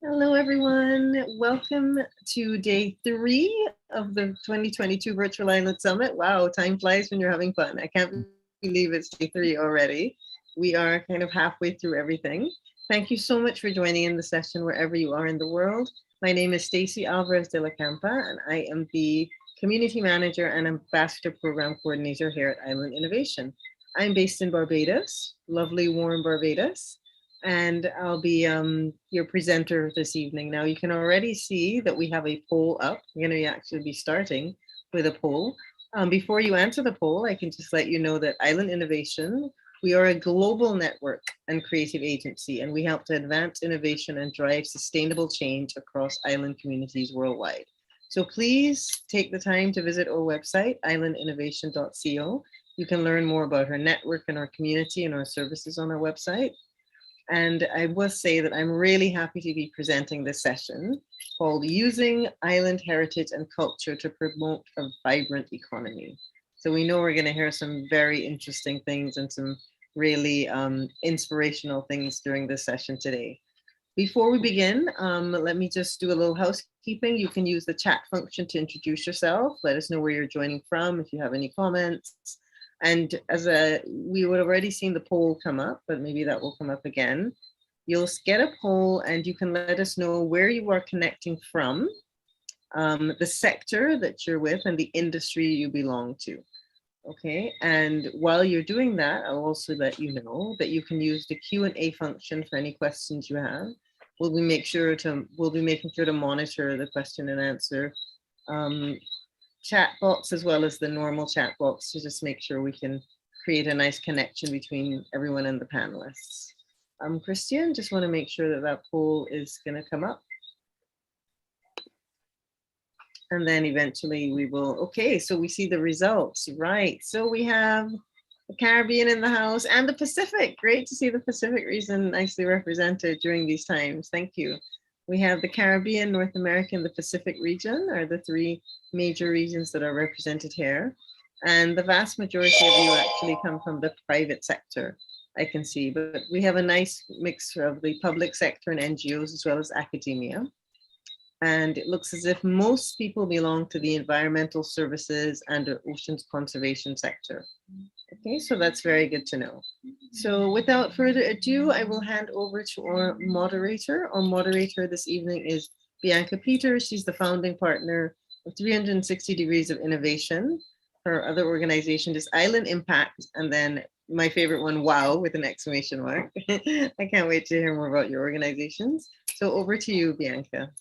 Hello, everyone. Welcome to day 3 of the 2022 Virtual Island Summit. Wow, time flies when you're having fun. I can't believe it's day 3 already. We are kind of halfway through everything. Thank you so much for joining in the session wherever you are in the world. My name is Stacey Alvarez de la Campa, and I am the Community Manager and Ambassador Program Coordinator here at Island Innovation. I'm based in Barbados, lovely, warm Barbados, and I'll be your presenter this evening. Now, you can already see that we have a poll up. We're going to actually be starting with a poll. Before you answer the poll, I can just let you know that Island Innovation, we are a global network and creative agency, and we help to advance innovation and drive sustainable change across island communities worldwide. So please take the time to visit our website, islandinnovation.co. You can learn more about our network and our community and our services on our website. And I will say that I'm really happy to be presenting this session called Using Island Heritage and Culture to Promote a Vibrant Economy. So we know we're going to hear some very interesting things and some really inspirational things during this session today. Before we begin, let me just do a little housekeeping. You can use the chat function to introduce yourself. Let us know where you're joining from if you have any comments. And we would have already seen the poll come up, but maybe that will come up again. You'll get a poll and you can let us know where you are connecting from, the sector that you're with, and the industry you belong to. Okay, and while you're doing that, I'll also let you know that you can use the Q&A function for any questions you have. We'll be making sure to monitor the question and answer chat box as well as the normal chat box to just make sure we can create a nice connection between everyone and the panelists. Christian, just want to make sure that that poll is going to come up. And then eventually we will, okay, so we see the results, right? So we have the Caribbean in the house and the Pacific. Great to see the Pacific region nicely represented during these times. Thank you. We have the Caribbean, North America, and the Pacific region are the 3 major regions that are represented here. And the vast majority of you actually come from the private sector, I can see, but we have a nice mix of the public sector and NGOs as well as academia. And it looks as if most people belong to the environmental services and the oceans conservation sector. Okay, so that's very good to know. So without further ado, I will hand over to our moderator. Our moderator this evening is Bianca Peters. She's the founding partner of 360 Degrees of Innovation. Her other organization is Island Impact, and then my favorite one, WOW, with an exclamation mark. I can't wait to hear more about your organizations. So over to you, Bianca.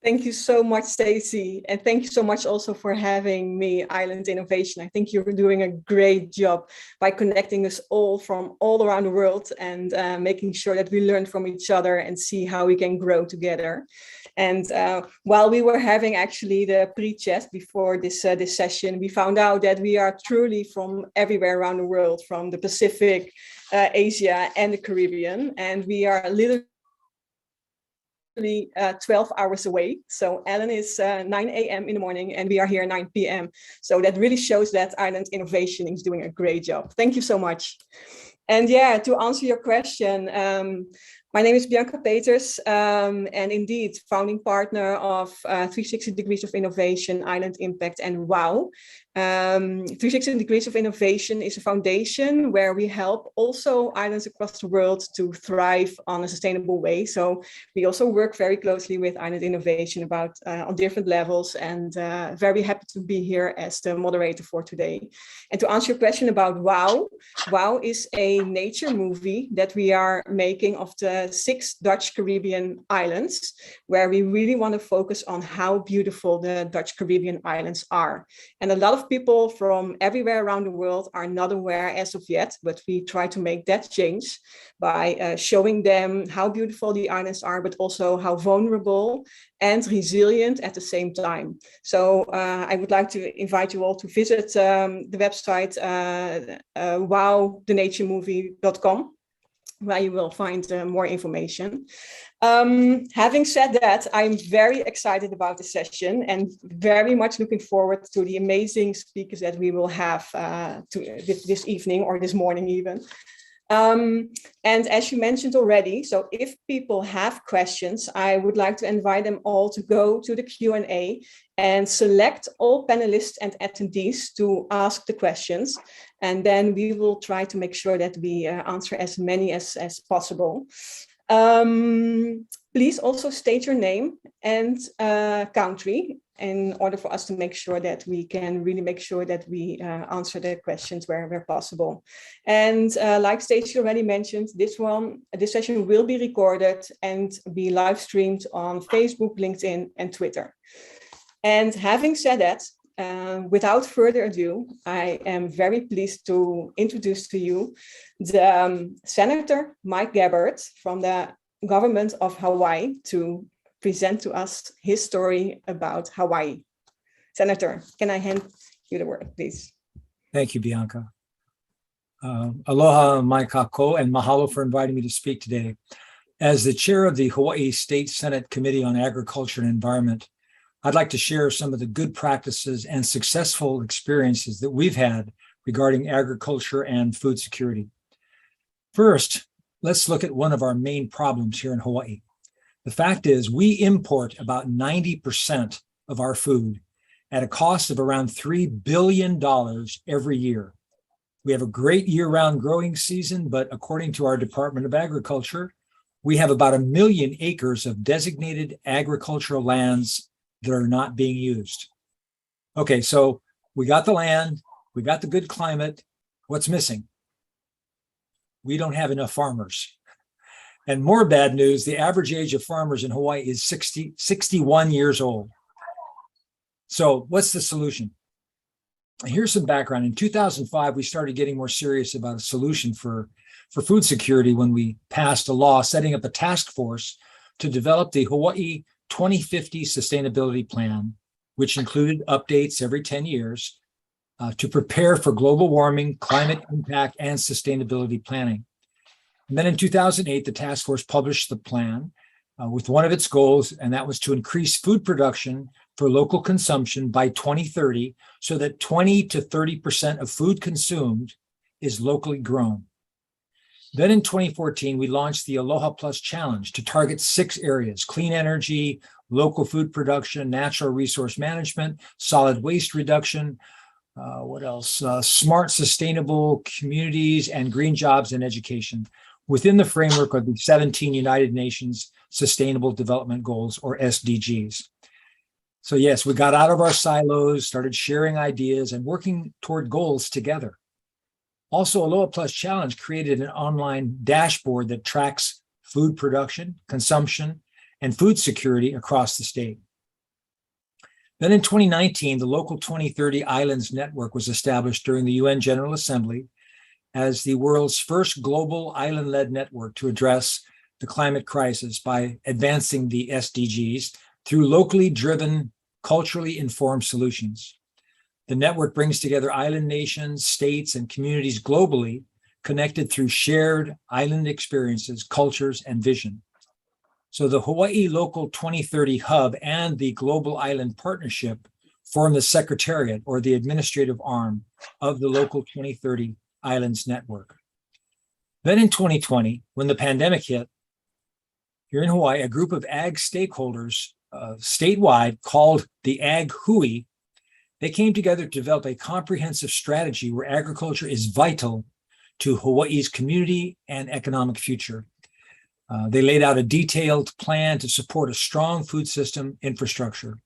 Thank you so much, Stacey. And thank you so much also for having me, Island Innovation. I think you're doing a great job by connecting us all from all around the world and making sure that we learn from each other and see how we can grow together. And while we were having actually the pre-chat before this session, we found out that we are truly from everywhere around the world, from the Pacific, Asia, and the Caribbean. And we are literally 12 hours away. So Ellen is 9 a.m. in the morning and we are here 9 p.m. So that really shows that Island Innovation is doing a great job. Thank you so much. And yeah, to answer your question, my name is Bianca Peters, and indeed founding partner of 360 Degrees of Innovation, Island Impact, and WOW. 360 Degrees of Innovation is a foundation where we help also islands across the world to thrive on a sustainable way. So we also work very closely with Island Innovation about on different levels, and very happy to be here as the moderator for today. And to answer your question about WOW, WOW is a nature movie that we are making of the 6 Dutch Caribbean islands, where we really want to focus on how beautiful the Dutch Caribbean islands are. And a lot of people from everywhere around the world are not aware as of yet, but we try to make that change by showing them how beautiful the islands are, but also how vulnerable and resilient at the same time. So I would like to invite you all to visit the website wowthenaturemovie.com, where you will find more information. Having said that, I'm very excited about the session and very much looking forward to the amazing speakers that we will have this evening or this morning even. And as you mentioned already, so if people have questions, I would like to invite them all to go to the Q&A and select all panelists and attendees to ask the questions. And then we will try to make sure that we answer as many as possible. Please also state your name and country in order for us to make sure that we can really make sure that we answer the questions where possible. And like Stacey already mentioned, this session will be recorded and be live streamed on Facebook, LinkedIn, and Twitter. And having said that, without further ado, I am very pleased to introduce to you the Senator Mike Gabbard from the government of Hawaii to present to us his story about Hawaii. Senator, can I hand you the word, please? Thank you, Bianca. Aloha mai kako, and mahalo for inviting me to speak today. As the chair of the Hawaii State Senate Committee on Agriculture and Environment, I'd like to share some of the good practices and successful experiences that we've had regarding agriculture and food security. First, let's look at one of our main problems here in Hawaii. The fact is, we import about 90% of our food at a cost of around $3 billion every year. We have a great year-round growing season, but according to our Department of Agriculture, we have about 1 million acres of designated agricultural lands that are not being used. Okay, so we got the land, we got the good climate. What's missing? We don't have enough farmers. And more bad news, the average age of farmers in Hawaii is 61 years old. So what's the solution? Here's some background. In 2005, we started getting more serious about a solution for food security when we passed a law setting up a task force to develop the Hawaii 2050 Sustainability Plan, which included updates every 10 years to prepare for global warming, climate impact, and sustainability planning. And then in 2008, the task force published the plan with one of its goals, and that was to increase food production for local consumption by 2030 so that 20 to 30% of food consumed is locally grown. Then in 2014, we launched the Aloha Plus Challenge to target 6 areas: clean energy, local food production, natural resource management, solid waste reduction, smart, sustainable communities, and green jobs and education within the framework of the 17 United Nations Sustainable Development Goals, or SDGs. So yes, we got out of our silos, started sharing ideas and working toward goals together. Also, Aloha Plus Challenge created an online dashboard that tracks food production, consumption, and food security across the state. Then in 2019, the Local 2030 Islands Network was established during the UN General Assembly as the world's first global island-led network to address the climate crisis by advancing the SDGs through locally driven, culturally informed solutions. The network brings together island nations, states, and communities globally, connected through shared island experiences, cultures, and vision. So the Hawaii Local 2030 Hub and the Global Island Partnership form the secretariat, or the administrative arm, of the Local 2030 Islands Network. Then in 2020, when the pandemic hit, here in Hawaii, a group of ag stakeholders statewide called the Ag Hui, they came together to develop a comprehensive strategy where agriculture is vital to Hawaii's community and economic future. They laid out a detailed plan to support a strong food system infrastructure.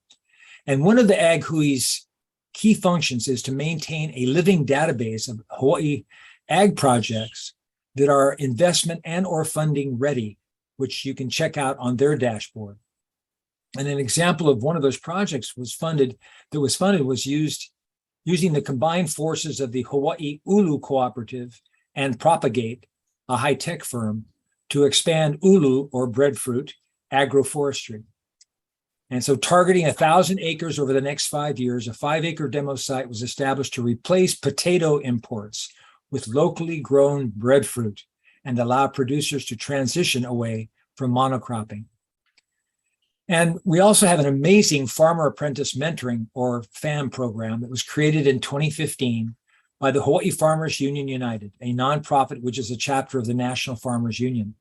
And one of the Ag Hui's key functions is to maintain a living database of Hawaii ag projects that are investment and or funding ready, which you can check out on their dashboard. And an example of one of those projects was using the combined forces of the Hawaii Ulu Cooperative and Propagate, a high-tech firm, to expand ulu, or breadfruit, agroforestry. And so targeting 1,000 acres over the next 5 years, a 5-acre demo site was established to replace potato imports with locally grown breadfruit and allow producers to transition away from monocropping. And we also have an amazing Farmer Apprentice Mentoring, or FAM, program that was created in 2015 by the Hawaii Farmers Union United, a nonprofit which is a chapter of the National Farmers Union.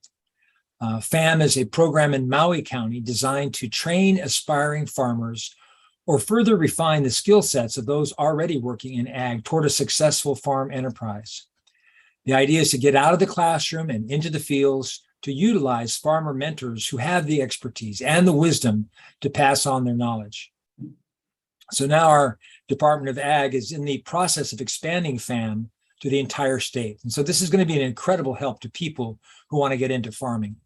FAM is a program in Maui County designed to train aspiring farmers or further refine the skill sets of those already working in ag toward a successful farm enterprise. The idea is to get out of the classroom and into the fields to utilize farmer mentors who have the expertise and the wisdom to pass on their knowledge. So now our Department of Ag is in the process of expanding FAM to the entire state. And so this is going to be an incredible help to people who want to get into farming.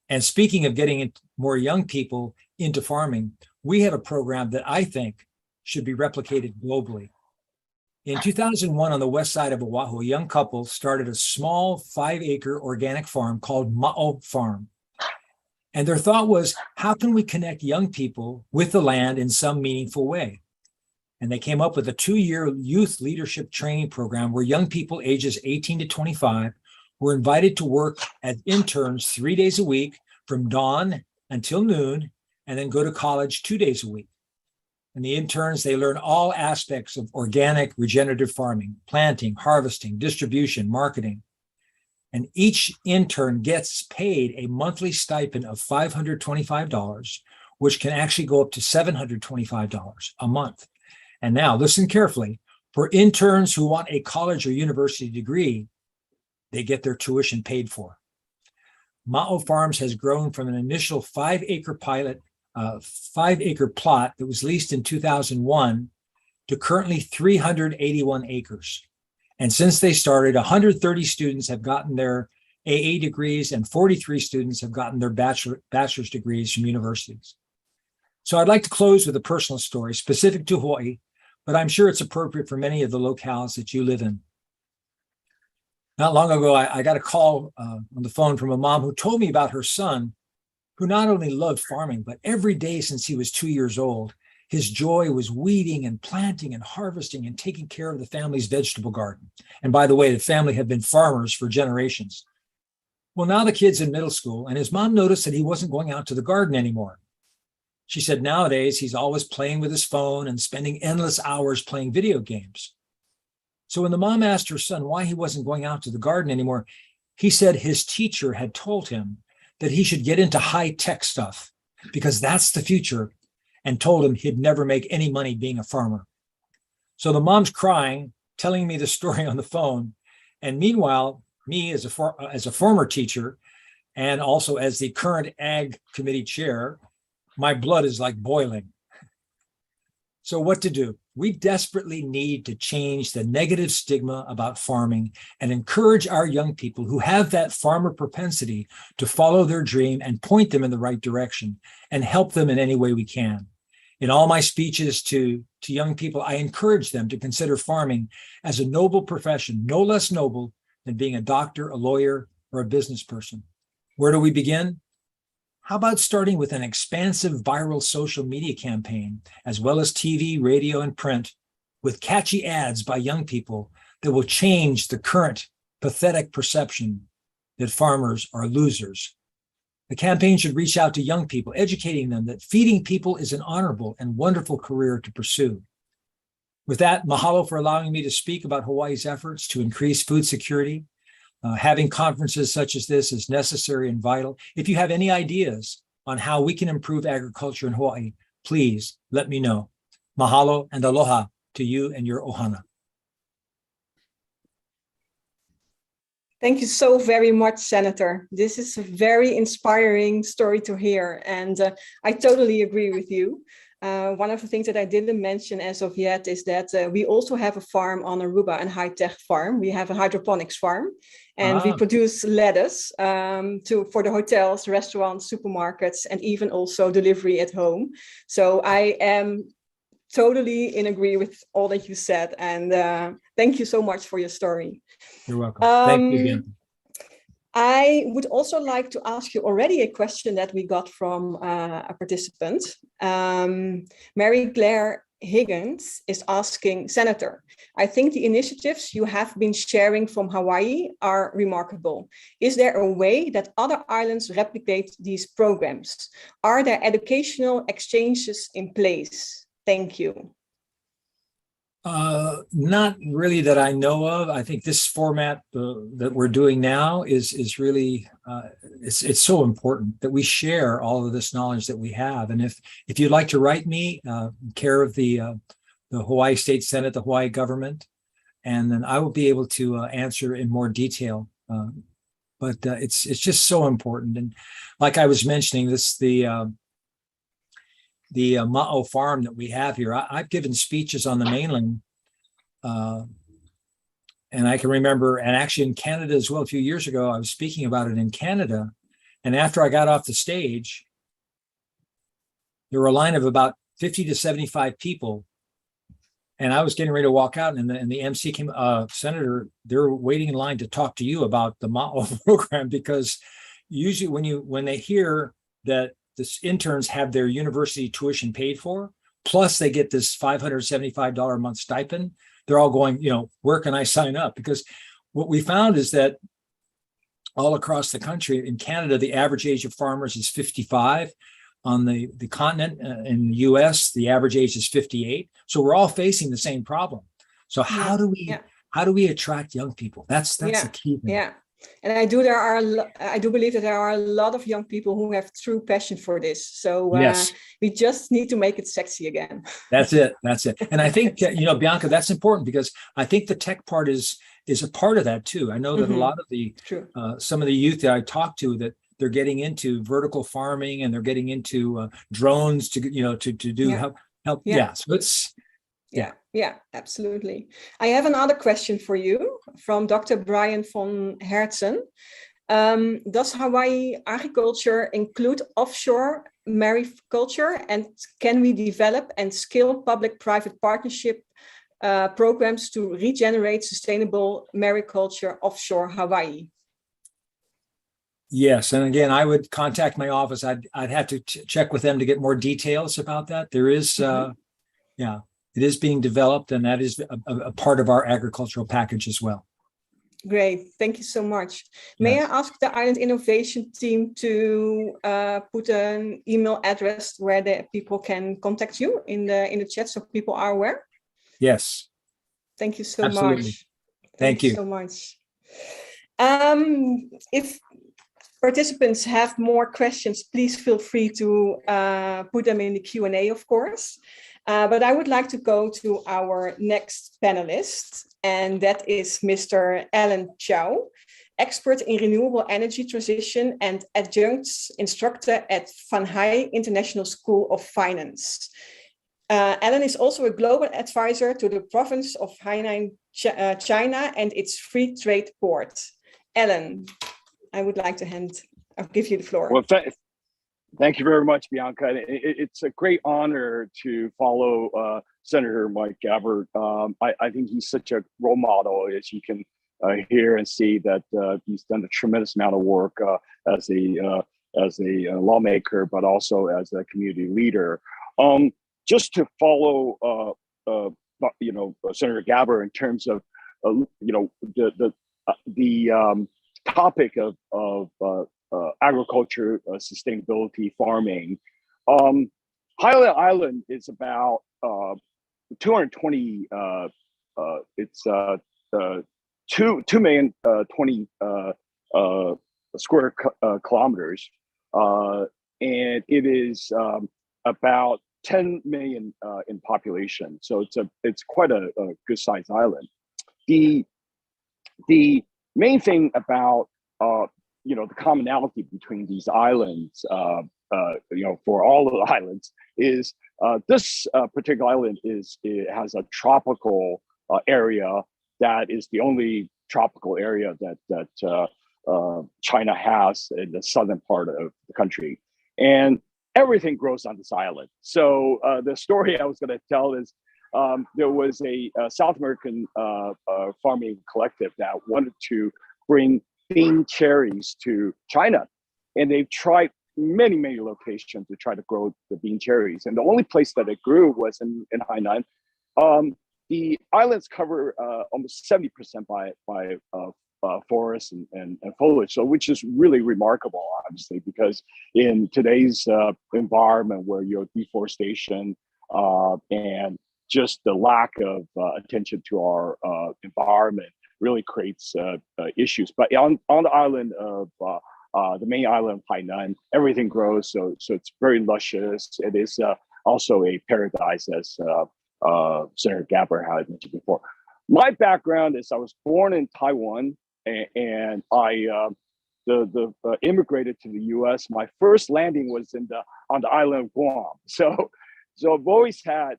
And speaking of getting more young people into farming, we have a program that I think should be replicated globally. In 2001, on the west side of Oahu, a young couple started a small 5-acre organic farm called Ma'o Farm. And their thought was, how can we connect young people with the land in some meaningful way? And they came up with a 2-year youth leadership training program where young people ages 18 to 25 were invited to work as interns 3 days a week from dawn until noon, and then go to college 2 days a week. And the interns, they learn all aspects of organic regenerative farming, planting, harvesting, distribution, marketing. And each intern gets paid a monthly stipend of $525, which can actually go up to $725 a month. And now listen carefully, for interns who want a college or university degree, they get their tuition paid for. Ma'o Farms has grown from an initial 5-acre pilot 5-acre plot that was leased in 2001 to currently 381 acres. And since they started, 130 students have gotten their AA degrees and 43 students have gotten their bachelor's degrees from universities. So I'd like to close with a personal story specific to Hawaii, but I'm sure it's appropriate for many of the locales that you live in. Not long ago, I got a call on the phone from a mom who told me about her son, who not only loved farming, but every day since he was 2 years old, his joy was weeding and planting and harvesting and taking care of the family's vegetable garden. And by the way, the family had been farmers for generations. Well, now the kid's in middle school, and his mom noticed that he wasn't going out to the garden anymore. She said nowadays he's always playing with his phone and spending endless hours playing video games. So when the mom asked her son why he wasn't going out to the garden anymore, he said his teacher had told him that he should get into high-tech stuff because that's the future, and told him he'd never make any money being a farmer. So the mom's crying, telling me the story on the phone. And meanwhile, me as a former teacher and also as the current Ag Committee chair, my blood is like boiling. So what to do? We desperately need to change the negative stigma about farming and encourage our young people who have that farmer propensity to follow their dream and point them in the right direction and help them in any way we can. In all my speeches to young people, I encourage them to consider farming as a noble profession, no less noble than being a doctor, a lawyer, or a business person. Where do we begin? How about starting with an expansive viral social media campaign, as well as TV, radio, and print, with catchy ads by young people that will change the current pathetic perception that farmers are losers? The campaign should reach out to young people, educating them that feeding people is an honorable and wonderful career to pursue. With that, mahalo for allowing me to speak about Hawaii's efforts to increase food security. Having conferences such as this is necessary and vital. If you have any ideas on how we can improve agriculture in Hawaii, please let me know. Mahalo and aloha to you and your ohana. Thank you so very much, Senator. This is a very inspiring story to hear, and I totally agree with you. One of the things that I didn't mention as of yet is that we also have a farm on Aruba, a high-tech farm. We have a hydroponics farm, and we produce lettuce for the hotels, restaurants, supermarkets, and even also delivery at home. So I am totally in agree with all that you said, and thank you so much for your story. You're welcome. Thank you again. I would also like to ask you already a question that we got from a participant. Mary Claire Higgins is asking, Senator, I think the initiatives you have been sharing from Hawaii are remarkable. Is there a way that other islands replicate these programs? Are there educational exchanges in place? Thank you. Not really that I know of. I think this format that we're doing now is really it's so important that we share all of this knowledge that we have. And if you'd like to write me, care of the Hawaii State Senate, the Hawaii government, and then I will be able to answer in more detail. But it's just so important. And like I was mentioning, the Ma'o farm that we have here. I've given speeches on the mainland, and I can remember, and actually in Canada as well, a few years ago, I was speaking about it in Canada. And after I got off the stage, there were a line of about 50 to 75 people. And I was getting ready to walk out, and the MC came, Senator, they're waiting in line to talk to you about the Ma'o program, because usually when they hear that the interns have their university tuition paid for, plus they get this $575 a month stipend, they're all going, where can I sign up? Because what we found is that all across the country, in Canada, the average age of farmers is 55. On the continent, in the US, the average age is 58. So we're all facing the same problem. So how do we attract young people? That's the key thing. Yeah. And I do believe that there are a lot of young people who have true passion for this. So yes, we just need to make it sexy again. That's it. And I think, Bianca, that's important, because I think the tech part is a part of that too. I know that a lot of the, some of the youth that I talk to, that they're getting into vertical farming, and they're getting into drones to do help. Yeah. So it's, Yeah, absolutely. I have another question for you from Dr. Brian von Hertzen. Does Hawaii agriculture include offshore mariculture, and can we develop and scale public-private partnership programs to regenerate sustainable mariculture offshore Hawaii? Yes, and again, I would contact my office. I'd have to check with them to get more details about that. There is, it is being developed, and that is a part of our agricultural package as well. Great, thank you so much. May I ask the Island Innovation team to put an email address where the people can contact you in the chat, so people are aware? Yes. Thank you so Absolutely. much. Thank you so much. If participants have more questions, please feel free to put them in the Q&A, of course. But I would like to go to our next panelist, and that is Mr. Alan Chow, expert in renewable energy transition and adjunct instructor at Van Hai International School of Finance. Alan is also a global advisor to the province of Hainan, China, and its free trade board. Alan, I would like to I'll give you the floor. Well, thank you very much, Bianca. It's a great honor to follow Senator Mike Gabbard. I think he's such a role model, as you can hear and see that he's done a tremendous amount of work as a lawmaker, but also as a community leader. Just to follow, Senator Gabbard in terms of, the topic of agriculture, sustainability, farming. Highland Island is about 220. It's 2,020,000 square kilometers, and it is about 10 million in population. So it's quite a good sized island. The main thing about the commonality between these islands, for all of the islands, is this particular island has a tropical area that is the only tropical area that China has in the southern part of the country, and everything grows on this island. So the story I was going to tell is there was a South American farming collective that wanted to bring bean cherries to China, and they've tried many locations to try to grow the bean cherries, and the only place that it grew was in Hainan. The islands cover almost 70% by forests and foliage, so which is really remarkable, obviously, because in today's environment where you have deforestation and just the lack of attention to our environment really creates issues. But on the island of the main island of Hainan, everything grows, so it's very luscious. It is also a paradise, as Senator Gabbard had mentioned before. My background is I was born in Taiwan, and I immigrated to the U.S. My first landing was on the island of Guam. So I've always had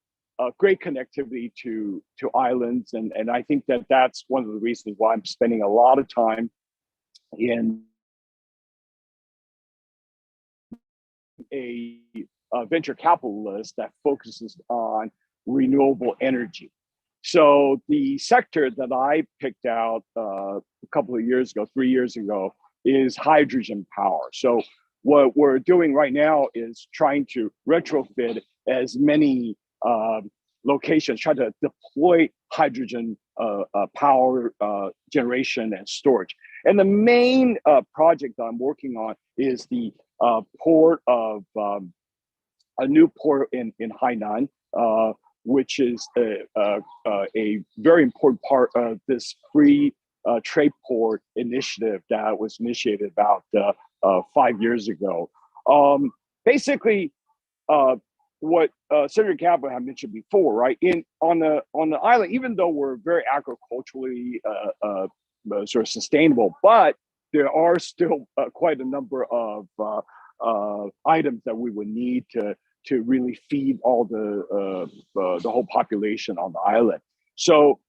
great connectivity to islands, and I think that's one of the reasons why I'm spending a lot of time in a venture capitalist that focuses on renewable energy. So the sector that I picked out a couple of years ago, 3 years ago, is hydrogen power. So what we're doing right now is trying to retrofit as many locations, try to deploy hydrogen power generation and storage. And the main project that I'm working on is the port of a new port in Hainan, which is a very important part of this free trade port initiative that was initiated about 5 years ago. Basically, what Senator Gabbard had mentioned before, right? On the island, even though we're very agriculturally sort of sustainable, but there are still quite a number of items that we would need to really feed all the whole population on the island. So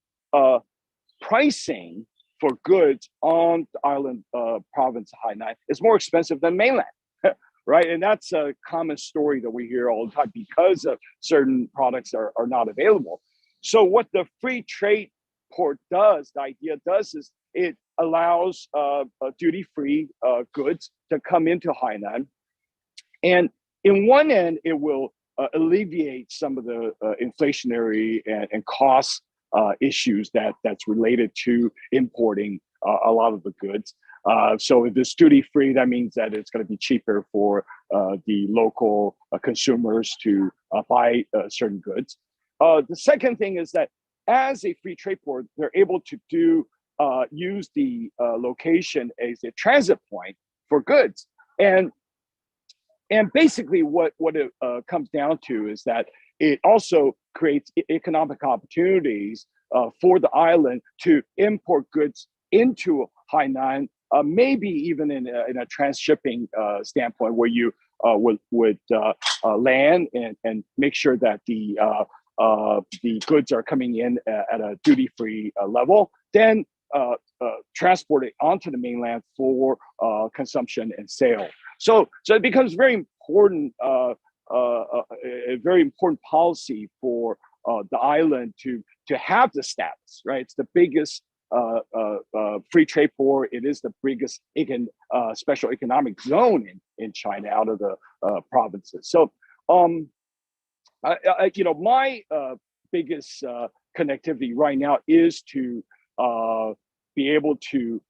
pricing for goods on the island province of Hainan is more expensive than mainland, right? And that's a common story that we hear all the time because of certain products are not available. So what the free trade port does, the idea does, is it allows duty-free goods to come into Hainan. And in one end, it will alleviate some of the inflationary and cost issues that's related to importing a lot of the goods. So if it's duty-free, that means that it's going to be cheaper for the local consumers to buy certain goods. The second thing is that as a free trade port, they're able to use the location as a transit point for goods. And basically what it comes down to is that it also creates economic opportunities for the island to import goods into Hainan, maybe even in a transshipping standpoint, where you would land and make sure that the goods are coming in at a duty-free level, then transport it onto the mainland for consumption and sale. So it becomes very important, a very important policy for the island to have the status, right? It's the biggest free trade port. It is the biggest special economic zone in China out of the provinces. So, my biggest connectivity right now is to be able to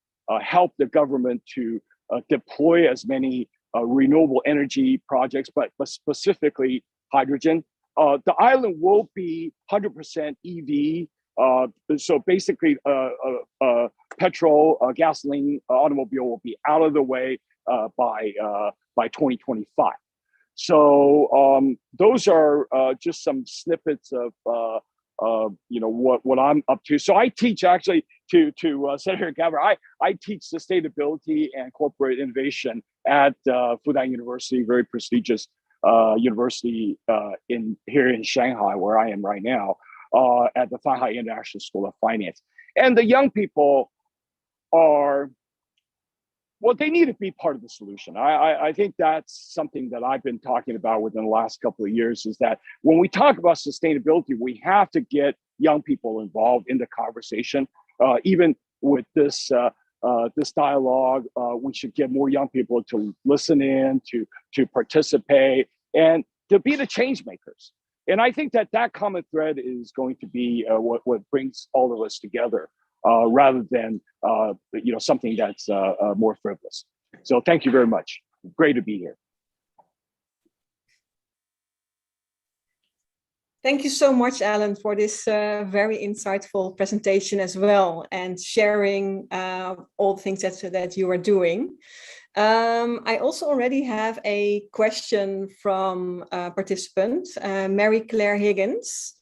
help the government to deploy as many renewable energy projects, but specifically hydrogen. The island will be 100% EV. So basically, petrol, gasoline, automobile will be out of the way by 2025. So those are just some snippets of what I'm up to. So I teach actually to Senator Gabbard. I teach sustainability and corporate innovation at Fudan University, very prestigious university here in Shanghai, where I am right now, at the Shanghai International School of Finance. And the young people they need to be part of the solution. I think that's something that I've been talking about within the last couple of years, is that when we talk about sustainability, we have to get young people involved in the conversation. Even with this dialogue, we should get more young people to listen in, to participate, and to be the change makers. And I think that common thread is going to be what brings all of us together, rather than something that's more frivolous. So thank you very much. Great to be here. Thank you so much, Alan, for this very insightful presentation as well, and sharing all the things that you are doing. I also already have a question from a participant, Mary Claire Higgins.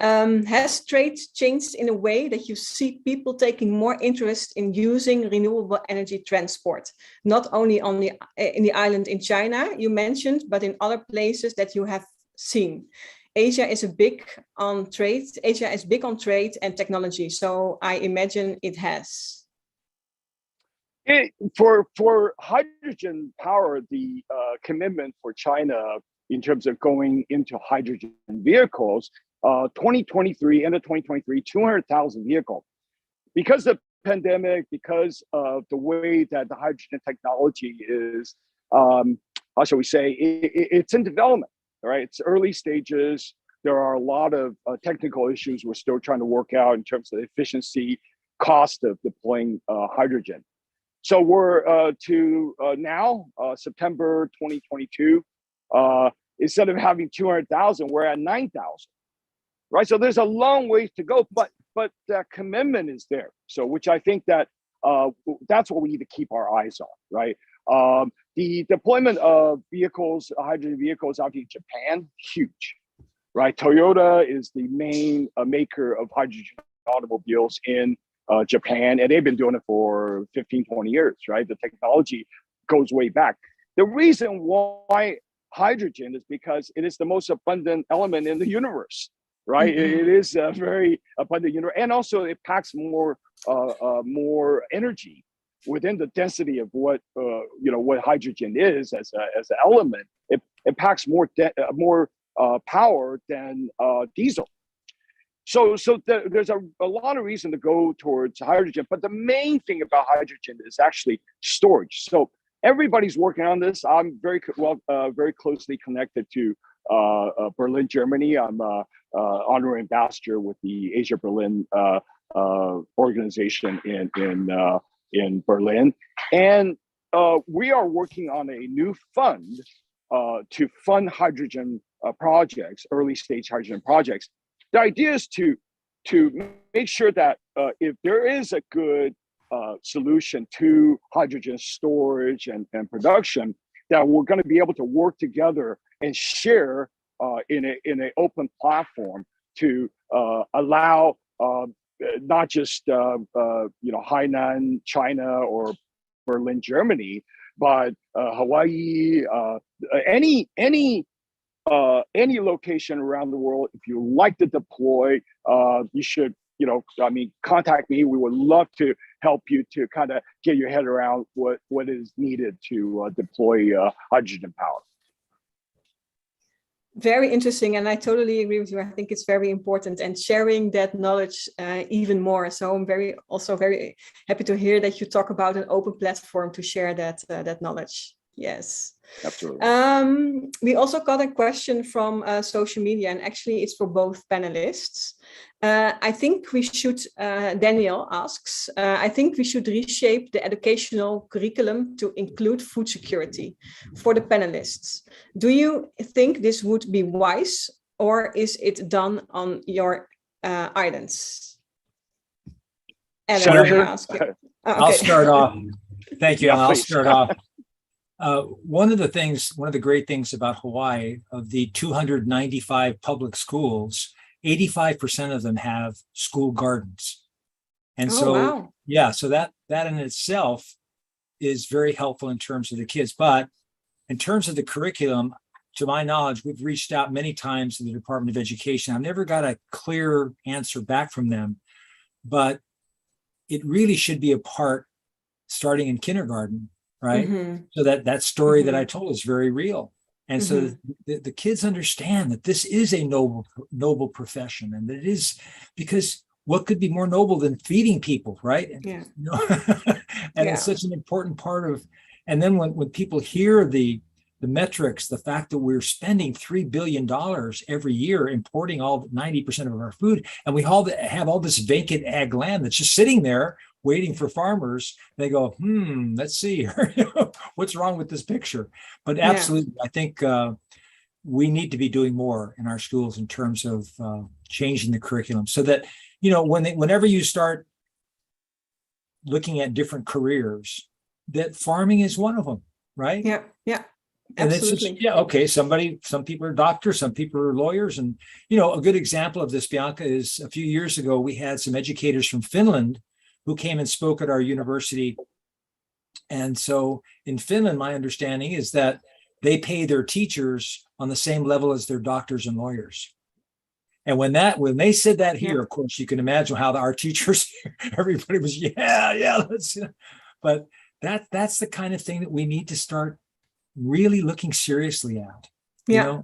Has trade changed in a way that you see people taking more interest in using renewable energy transport, not only in the island in China you mentioned, but in other places that you have seen? Asia is big on trade and technology, so I imagine it has. For hydrogen power, the commitment for China in terms of going into hydrogen vehicles, 2023, end of 2023, 200,000 vehicles. Because of the pandemic, because of the way that the hydrogen technology is, how shall we say, it's in development. Right, it's early stages. There are a lot of technical issues we're still trying to work out in terms of efficiency, cost of deploying hydrogen. So we're now, September 2022, instead of having 200,000, we're at 9,000. Right, so there's a long ways to go, but that commitment is there. So which I think that that's what we need to keep our eyes on, right? The deployment of vehicles, hydrogen vehicles out in Japan, huge, right? Toyota is the main maker of hydrogen automobiles in Japan, and they've been doing it for 15, 20 years, right? The technology goes way back. The reason why hydrogen is because it is the most abundant element in the universe, right? Mm-hmm. It is a very abundant universe, and also it packs more energy within the density of what what hydrogen is as an element. It packs more power than diesel. So there's a lot of reason to go towards hydrogen, but the main thing about hydrogen is actually storage. So everybody's working on this. I'm very closely connected to Berlin, Germany. I'm honorary ambassador with the Asia Berlin organization in Berlin, and we are working on a new fund to fund hydrogen projects, early stage hydrogen projects. The idea is to make sure that if there is a good solution to hydrogen storage and production, that we're going to be able to work together and share in an open platform to allow not just Hainan, China, or Berlin, Germany, but Hawaii, any location around the world. If you like to deploy, you should, contact me. We would love to help you to kind of get your head around what is needed to deploy hydrogen power. Very interesting, and I totally agree with you. I think it's very important, and sharing that knowledge even more. So I'm very happy to hear that you talk about an open platform to share that knowledge. Yes, absolutely. We also got a question from social media, and actually it's for both panelists. I think we should, Daniel asks, I think we should reshape the educational curriculum to include food security for the panelists. Do you think this would be wise, or is it done on your islands? Ellen, I'll start off. Thank you. I'll start off. One of the great things about Hawaii, of the 295 public schools, 85% of them have school gardens. And so that in itself is very helpful in terms of the kids. But in terms of the curriculum, to my knowledge, we've reached out many times to the Department of Education. I've never got a clear answer back from them, but it really should be a part starting in kindergarten, right? Mm-hmm. So that story mm-hmm. that I told is very real. And mm-hmm. so the kids understand that this is a noble profession, and that it is, because what could be more noble than feeding people, right? Yeah. And it's such an important part of, and then when people hear the metrics, the fact that we're spending $3 billion every year importing all 90% of our food, and we all have all this vacant ag land that's just sitting there waiting for farmers, they go, let's see, what's wrong with this picture? But absolutely, I think we need to be doing more in our schools in terms of changing the curriculum so that, you know, whenever you start looking at different careers, that farming is one of them, right? Yeah, yeah. And Absolutely. it's just, okay, some people are doctors, some people are lawyers. And, you know, a good example of this, Bianca, is a few years ago, we had some educators from Finland who came and spoke at our university. And so in Finland, my understanding is that they pay their teachers on the same level as their doctors and lawyers. And when they said that here, of course, you can imagine how our teachers, everybody was, let's, but that's the kind of thing that we need to start really looking seriously at. Yeah.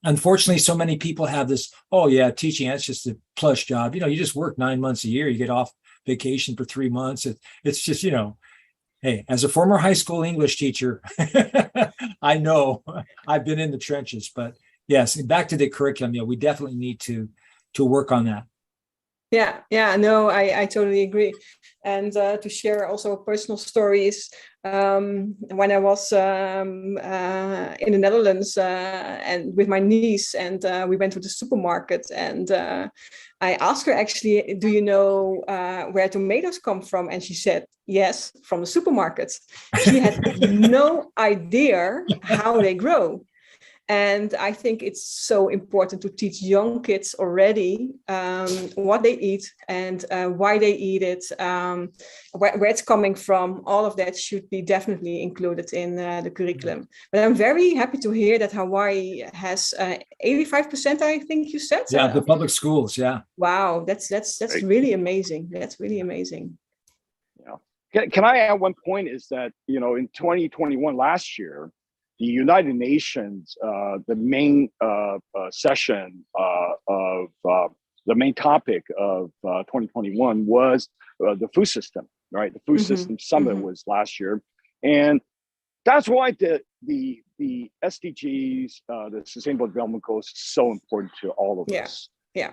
Unfortunately, so many people have this, teaching, that's just a plush job. You know, you just work 9 months a year, you get off vacation for 3 months. It's just, you know, hey, as a former high school English teacher, I know I've been in the trenches, but yes, back to the curriculum, we definitely need to work on that. No, I totally agree. And to share also personal stories, when I was in the Netherlands and with my niece, and we went to the supermarket, and I asked her, actually, do you know where tomatoes come from? And she said, yes, from the supermarket. She had no idea how they grow. And I think it's so important to teach young kids already what they eat and why they eat it, where it's coming from. All of that should be definitely included in the curriculum. But I'm very happy to hear that Hawaii has 85%, I think you said. Yeah, the public schools, yeah. Wow, that's really amazing. That's really amazing. Yeah. Can I add one point is that, you know, in 2021, last year, the United Nations, the main session of the main topic of 2021 was the food system, right? The food system summit was last year, and that's why the SDGs, the Sustainable Development Goals, is so important to all of us. Yeah.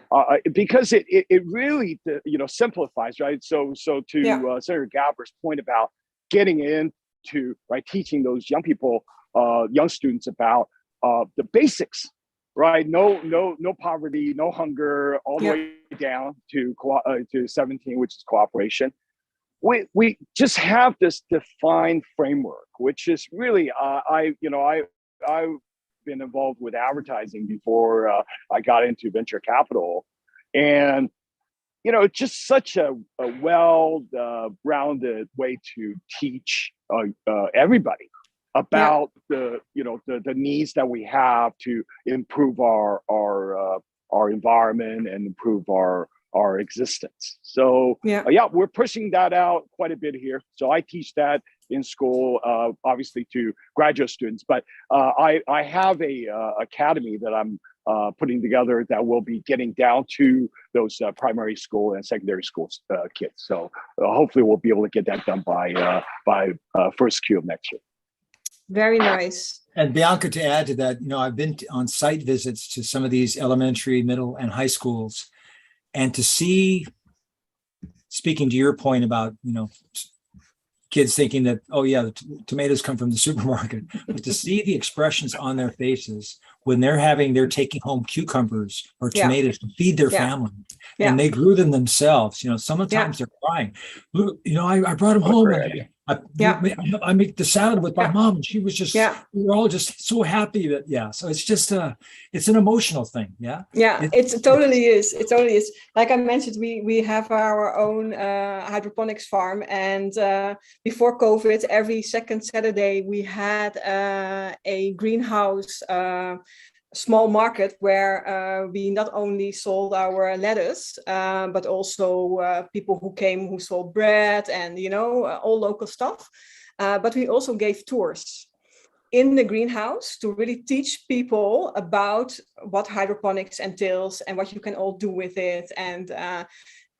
Because it really simplifies, right? So to Senator Gabbard's point about getting into teaching those young people. Young students about the basics, right? No poverty, no hunger, all the way down to 17, which is cooperation. We just have this defined framework, which is really I've been involved with advertising before I got into venture capital, and it's just such a well-rounded way to teach everybody about the needs that we have to improve our environment and improve our existence. So we're pushing that out quite a bit here. So I teach that in school, obviously to graduate students, but I have a academy that I'm putting together that will be getting down to those primary school and secondary school kids. So hopefully we'll be able to get that done by first Q of next year. Very nice. And Bianca, to add to that, I've been on site visits to some of these elementary, middle, and high schools, and to see, speaking to your point about, kids thinking that, the tomatoes come from the supermarket, but to see the expressions on their faces when they're taking home cucumbers or tomatoes to feed their family, and they grew them themselves. Sometimes they're crying. Look, I brought them home. I make the salad with my mom, and she was just, we were all just so happy that, so it's just it's an emotional thing. It totally is. Like I mentioned, we have our own hydroponics farm, and before COVID, every second Saturday we had a greenhouse small market where we not only sold our lettuce, but also people who sold bread and, all local stuff. But we also gave tours in the greenhouse to really teach people about what hydroponics entails and what you can all do with it. And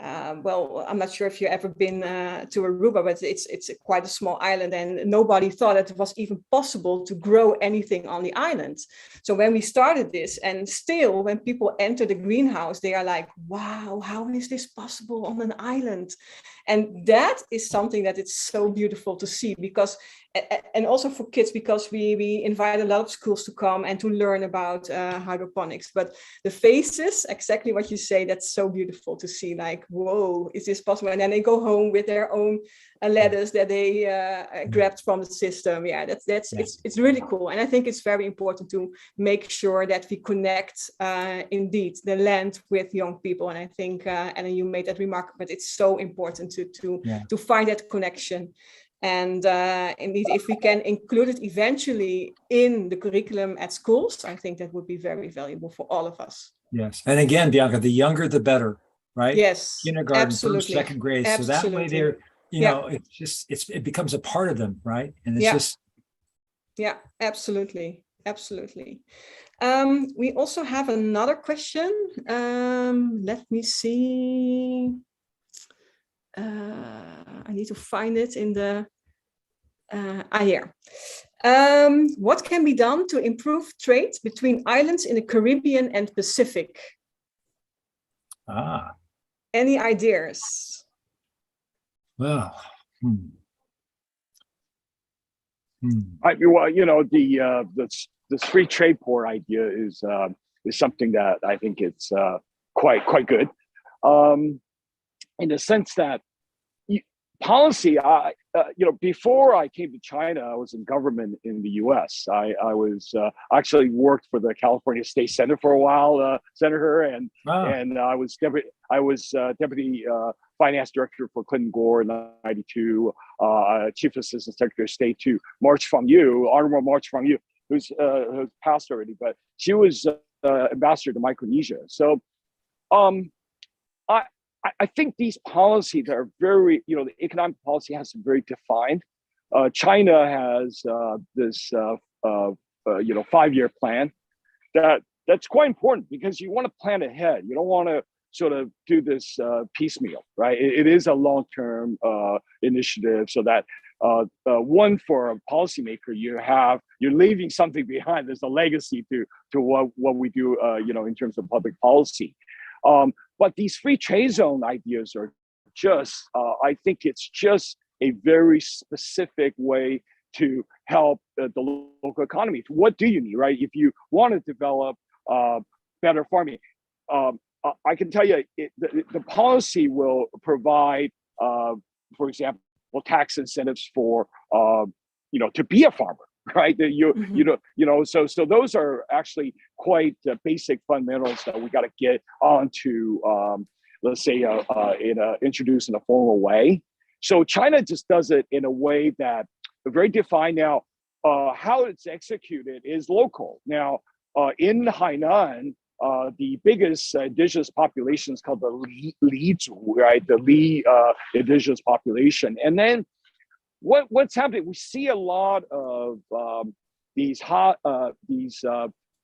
well, I'm not sure if you've ever been to Aruba, but it's quite a small island, and nobody thought that it was even possible to grow anything on the island. So when we started this, and still when people enter the greenhouse, they are like, wow, how is this possible on an island? And that is something that it's so beautiful to see, because, and also for kids, because we invite a lot of schools to come and to learn about hydroponics. But the faces, exactly what you say, that's so beautiful to see, like, whoa, is this possible? And then they go home with their own lettuce that they grabbed from the system. Yeah, it's really cool. And I think it's very important to make sure that we connect indeed the land with young people. And I think, Anna, you made that remark, but it's so important to find that connection. And indeed, if we can include it eventually in the curriculum at schools, I think that would be very valuable for all of us. Yes. And again, Bianca, the younger, the better, right? Yes. Kindergarten, absolutely. first, second grade. Absolutely. So that way they're, you know, it's just, it becomes a part of them, right? And it's just. Yeah, absolutely. Absolutely. We also have another question. Let me see. I need to find it in the here. What can be done to improve trade between islands in the Caribbean and Pacific? Any ideas? Well, well, you know, the free trade port idea is something that I think it's quite good. In the sense that policy, you know, before I came to China, I was in government in the U.S. I was actually worked for the California State Senate for a while, senator, and I was deputy finance director for Clinton Gore in '92, chief assistant secretary of state to Honorable March Fong Yu, who's passed already, but she was ambassador to Micronesia. So, I think these policies are very, you know, the economic policy has been very defined. China has this, you know, 5-year plan that's quite important, because you want to plan ahead. You don't want to sort of do this piecemeal, right? It is a long-term initiative, so that one, for a policymaker, you're leaving something behind. There's a legacy to what we do, you know, in terms of public policy. But these free trade zone ideas are just, I think it's just a very specific way to help the local economy. What do you need, right? If you want to develop better farming, I can tell you the policy will provide, for example, tax incentives for, you know, to be a farmer. Right, so those are actually quite basic fundamentals that we got to get onto, let's say, introduced in a formal way. So China just does it in a way that very defined. Now, how it's executed is local. Now, in Hainan, the biggest indigenous population is called the Li Zhu, right? The Li indigenous population, and then. What's happening? We see a lot of these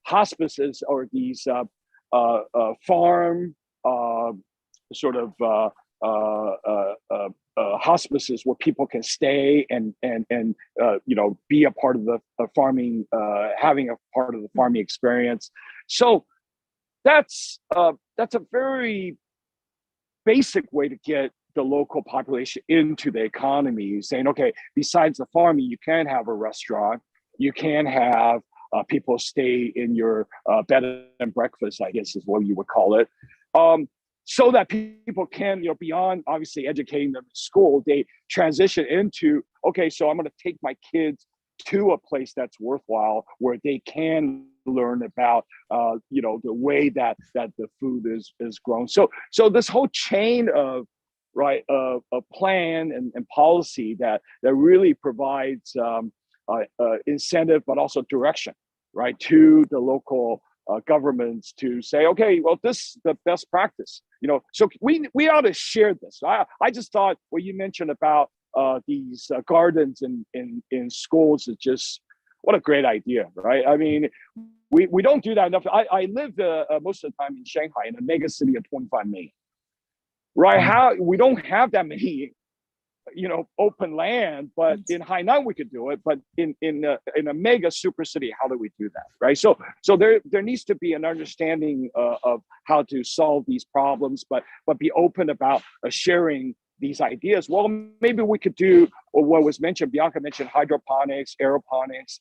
hospices, or these farm sort of hospices where people can stay and you know, be a part of the farming, having a part of the farming experience. So that's a very basic way to get the local population into the economy, saying, okay, besides the farming, you can have a restaurant, you can have people stay in your bed and breakfast, I guess is what you would call it, so that people can, you know, beyond obviously educating them in school, they transition into, okay, so I'm going to take my kids to a place that's worthwhile, where they can learn about, you know, the way that the food is grown. So this whole chain of a plan and policy that really provides incentive, but also direction, right, to the local governments to say, okay, well, this is the best practice, you know. So we ought to share this. I just thought what you mentioned about these gardens in schools is just, what a great idea, right? I mean, we don't do that enough. I lived most of the time in Shanghai, in a mega city of 25 million. right? How we don't have that many, open land, but in Hainan we could do it. But in a mega super city, how do we do that, right? So there needs to be an understanding of how to solve these problems, but be open about sharing these ideas. Well, maybe we could do what was mentioned. Bianca mentioned hydroponics, aeroponics,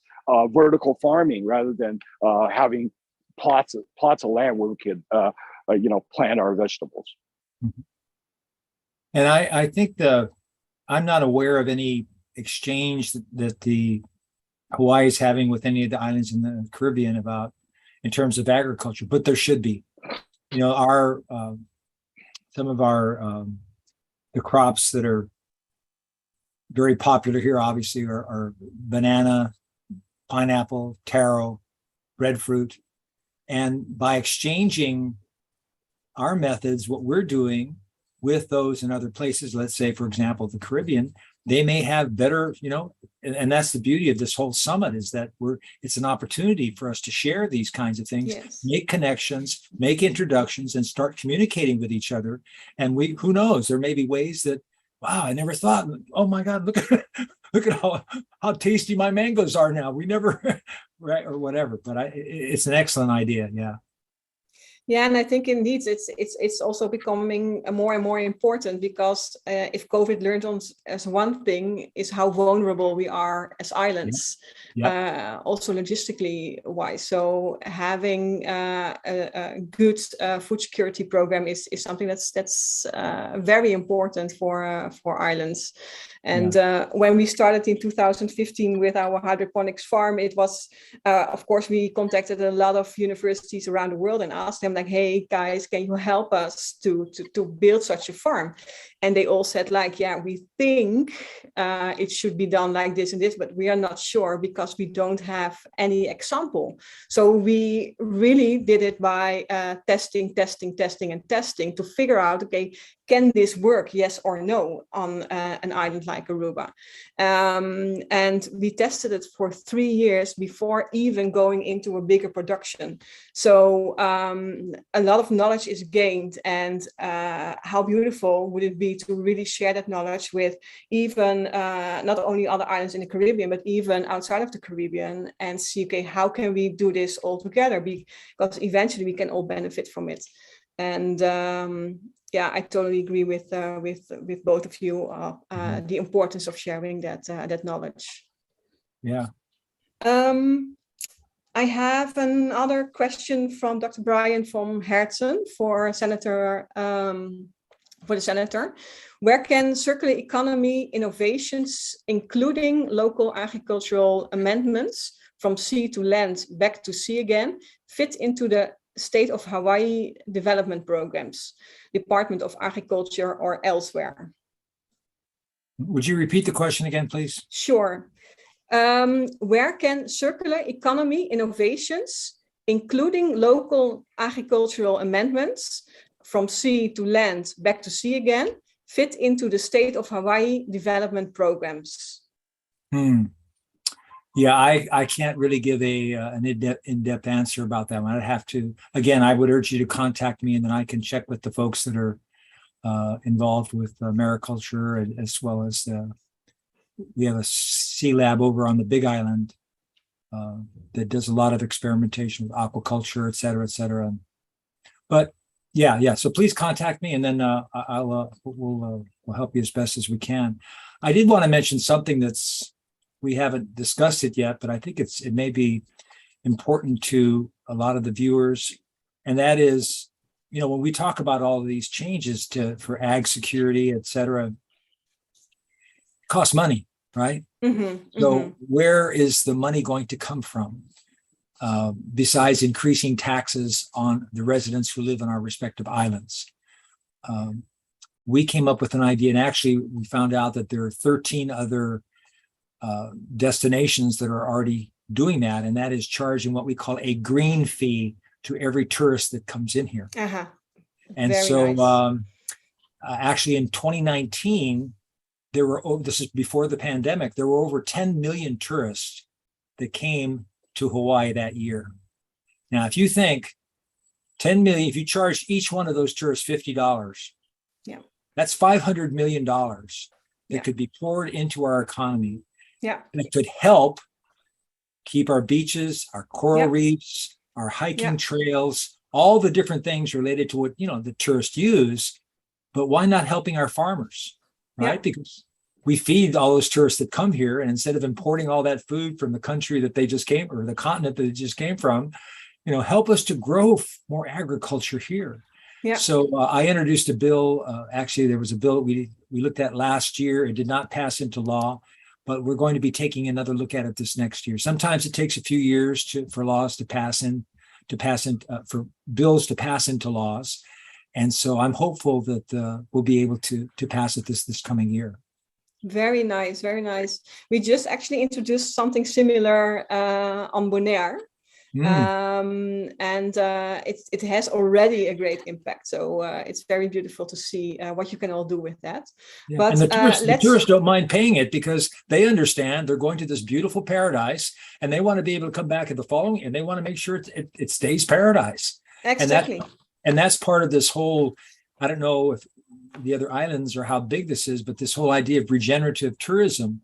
vertical farming, rather than having plots of land where we could plant our vegetables. Mhm. And I think I'm not aware of any exchange that the Hawaii is having with any of the islands in the Caribbean in terms of agriculture, but there should be. Some of our the crops that are very popular here, obviously, are banana, pineapple, taro, breadfruit. And by exchanging our methods, what we're doing with those in other places, let's say, for example, the Caribbean, they may have better, and that's the beauty of this whole summit, is that it's an opportunity for us to share these kinds of things, Yes. make connections, make introductions, and start communicating with each other. And who knows, there may be ways that, wow, I never thought, oh my God, look at how tasty my mangoes are now. We never, right, or whatever. But it's an excellent idea. Yeah. Yeah, and I think indeed it's also becoming more and more important, because if COVID learned as one thing, is how vulnerable we are as islands, also logistically wise. So having a good food security program is something that's very important for islands. And when we started in 2015 with our hydroponics farm, it was, of course, we contacted a lot of universities around the world and asked them, like, hey guys, can you help us to build such a farm? And they all said, like, yeah, we think it should be done like this and this, but we are not sure because we don't have any example. So we really did it by testing to figure out, okay, can this work, yes or no, on an island like Aruba? And we tested it for 3 years before even going into a bigger production. So a lot of knowledge is gained, and how beautiful would it be to really share that knowledge with even not only other islands in the Caribbean, but even outside of the Caribbean, and see, okay, how can we do this all together? Because eventually we can all benefit from it. And yeah, I totally agree with both of you, the importance of sharing that knowledge. Yeah. I have another question from Dr. Brian from Herzen for the senator. Where can circular economy innovations, including local agricultural amendments from sea to land, back to sea again, fit into the state of Hawaii development programs, Department of Agriculture or elsewhere? Would you repeat the question again, please? Sure. Where can circular economy innovations, including local agricultural amendments from sea to land, back to sea again, fit into the state of Hawaii development programs? Yeah, I can't really give an in-depth answer about that one. I'd have to, again, I would urge you to contact me, and then I can check with the folks that are involved with mariculture, as well as we have a sea lab over on the Big Island that does a lot of experimentation with aquaculture, et cetera, et cetera. But yeah. So please contact me, and then we'll help you as best as we can. I did want to mention something we haven't discussed it yet, but I think it may be important to a lot of the viewers, and that is, when we talk about all of these changes for ag security, et cetera, it costs money, right? So where is the money going to come from? Besides increasing taxes on the residents who live on our respective islands. We came up with an idea, and actually we found out that there are 13 other destinations that are already doing that, and that is charging what we call a green fee to every tourist that comes in here. And very so nice. Actually in 2019, this is before the pandemic, there were over 10 million tourists that came to Hawaii that year. Now, if you think 10 million, if you charge each one of those tourists $50, Yeah. That's $500 million that Yeah. could be poured into our economy. Yeah. That could help keep our beaches, our coral Yeah. reefs, our hiking Yeah. trails, all the different things related to what, the tourists use. But why not helping our farmers, right? Yeah. Because we feed all those tourists that come here, and instead of importing all that food from the country that they just came, or the continent that they just came from, help us to grow more agriculture here. Yeah. So I introduced a bill. Actually, there was a bill that we looked at last year. It did not pass into law, but we're going to be taking another look at it this next year. Sometimes it takes a few years for laws to pass in, for bills to pass into laws. And so I'm hopeful that we'll be able to pass it this coming year. Very nice, very nice. We just actually introduced something similar on Bonaire. And it has already a great impact. So it's very beautiful to see what you can all do with that. Yeah. But and the tourists don't mind paying it because they understand they're going to this beautiful paradise, and they want to be able to come back at the following, and they want to make sure it stays paradise. Exactly. And that's part of this whole, I don't know if the other islands or how big this is, but this whole idea of regenerative tourism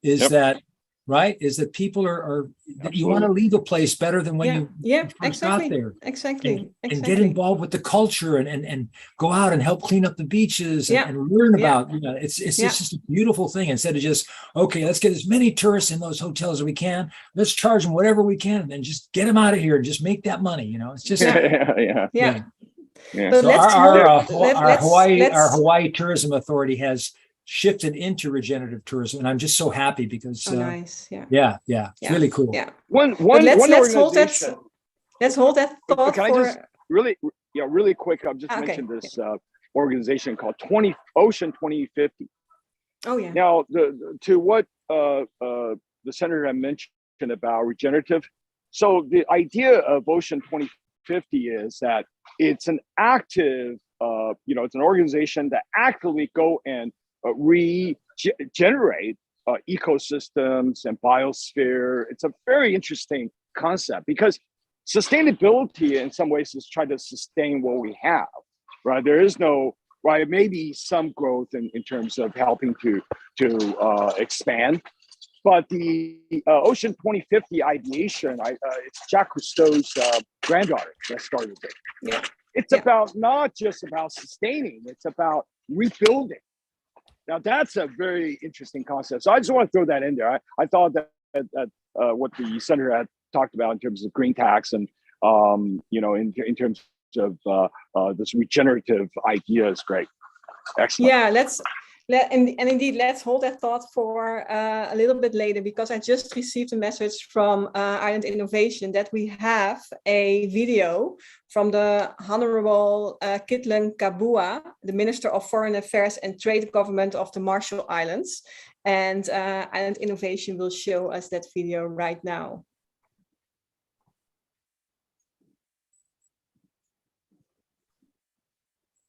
is Yep. that, right? Is that people are that you want to leave a place better than when you first got there. Exactly. And get involved with the culture and go out and help clean up the beaches and learn about, it's just a beautiful thing. Instead of just, okay, let's get as many tourists in those hotels as we can. Let's charge them whatever we can and just get them out of here and just make that money. It's just, Yeah. So our Hawaii Tourism Authority has shifted into regenerative tourism, and I'm just so happy because nice. It's really cool. Yeah. One Let's hold that. organization. Let's hold that thought. Can I just really quick? I'll just mention this organization called Ocean 2050. Oh yeah. Now, to what the senator had mentioned about regenerative. So the idea of Ocean 2050 is that it's an active, it's an organization that actively go and regenerate ecosystems and biosphere. It's a very interesting concept because sustainability in some ways is trying to sustain what we have, right? There is no, right, maybe some growth in terms of helping to expand. But the Ocean 2050 ideation, it's Jacques Cousteau's granddaughter that started it. Yeah. It's about not just about sustaining, it's about rebuilding. Now, that's a very interesting concept. So I just want to throw that in there. I thought that what the senator had talked about in terms of green tax and, in terms of this regenerative idea is great. Excellent. Yeah, indeed, let's hold that thought for a little bit later, because I just received a message from Island Innovation that we have a video from the Honorable Kitlen Kabua, the Minister of Foreign Affairs and Trade Government of the Marshall Islands. And Island Innovation will show us that video right now.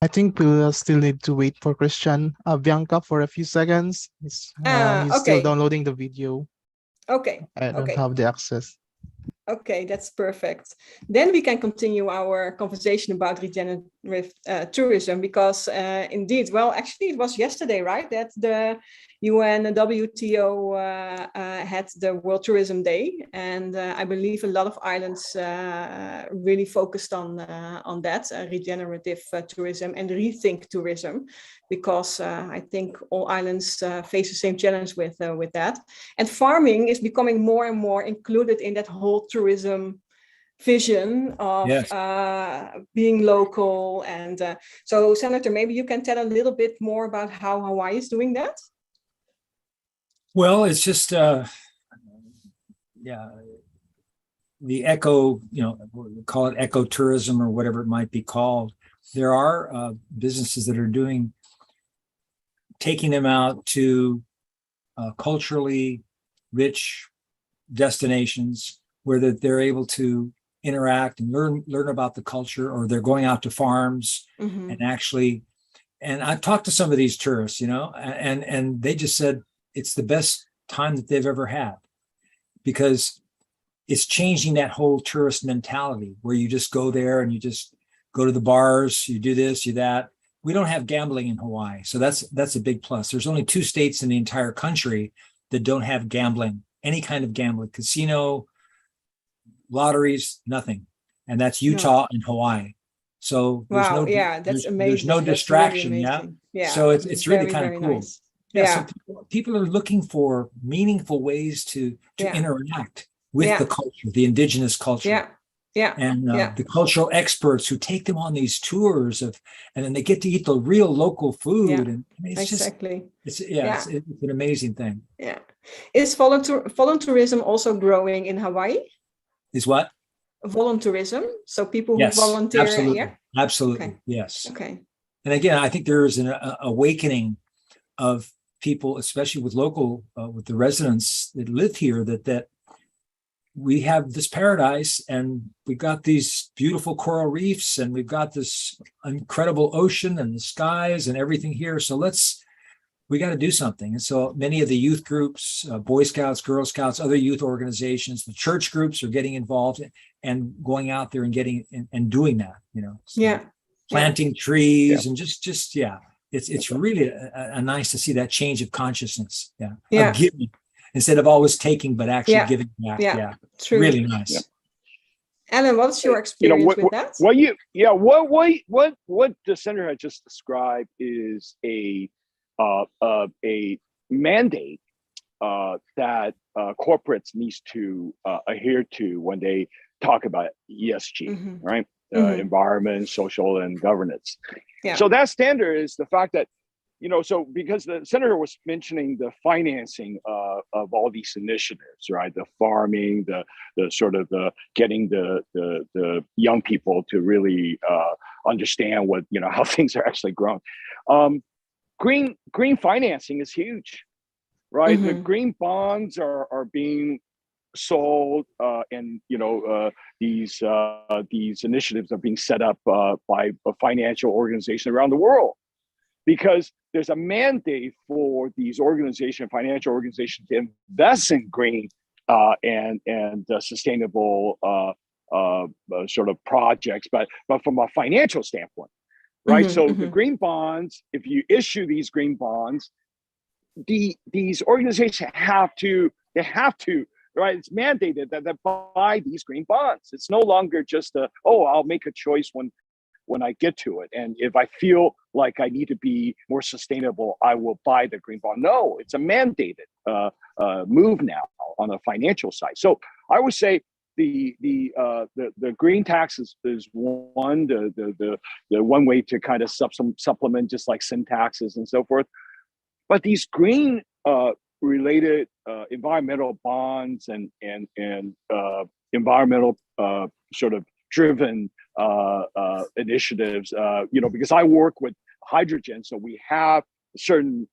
I think we'll still need to wait for Christian. Bianca, for a few seconds. He's still downloading the video. Okay. I don't have the access. Okay, that's perfect. Then we can continue our conversation about regenerative tourism, because indeed, well, actually it was yesterday, right, that the UN and WTO had the World Tourism Day, and I believe a lot of islands really focused on that, regenerative tourism and rethink tourism, because I think all islands face the same challenge with that. And farming is becoming more and more included in that whole tourism vision of being local. And so, Senator, maybe you can tell a little bit more about how Hawaii is doing that? Well, it's just, the eco, we call it ecotourism or whatever it might be called. There are businesses that are taking them out to culturally rich destinations where they're able to interact and learn about the culture, or they're going out to farms and actually, and I've talked to some of these tourists, and they just said it's the best time that they've ever had, because it's changing that whole tourist mentality where you just go there and you just go to the bars, you do this, you that. we don't have gambling in Hawaii. So that's a big plus. There's only 2 states in the entire country that don't have gambling, any kind of gambling, casino, lotteries, nothing. And that's Utah and Hawaii. So there's Wow, no, yeah, that's there's amazing. no That's really distraction. amazing. Yeah. So it's really Very, kind of very cool. nice. Yeah. Yeah. So people are looking for meaningful ways to Yeah. interact with Yeah. the culture, the indigenous culture. Yeah. Yeah. And Yeah. the cultural experts who take them on these tours and then they get to eat the real local food. Yeah, And I mean, it's exactly. just, Yeah. it's an amazing thing. Yeah. Is volunteerism also growing in Hawaii? Is what? Volunteerism. So people who Yes, volunteer. absolutely. Yeah. Absolutely. Okay. Yes. Okay. And again, I think there is an awakening of people, especially with local, with the residents that live here, that we have this paradise and we've got these beautiful coral reefs and we've got this incredible ocean and the skies and everything here. So we got to do something. And so many of the youth groups, Boy Scouts, Girl Scouts, other youth organizations, the church groups are getting involved and going out there and getting and doing that, So Yeah. planting trees and just it's really a nice to see that change of consciousness. Yeah. Of giving instead of always taking, but actually giving back. Yeah. True. Really nice. Yeah. Alan, what's your experience with that? What the senator had just described is a mandate that corporates needs to adhere to when they talk about ESG, right? Environment, social, and governance. Yeah. So that standard is the fact that, so because the senator was mentioning the financing of all these initiatives, right? The farming, the sort of the getting the young people to really understand what, how things are actually grown. Green financing is huge, right? The green bonds are being sold, and these initiatives are being set up by a financial organization around the world, because there's a mandate for these financial organizations to invest in green and sustainable sort of projects, but from a financial standpoint. Right. So the green bonds, if you issue these green bonds, these organizations have to, right? It's mandated that they buy these green bonds. It's no longer just I'll make a choice when I get to it. And if I feel like I need to be more sustainable, I will buy the green bond. No, it's a mandated move now on the financial side. So I would say the green tax is one, the one way to kind of supplement, just like sin taxes and so forth. But these green related environmental bonds and environmental sort of driven initiatives, because I work with hydrogen, so we have a certain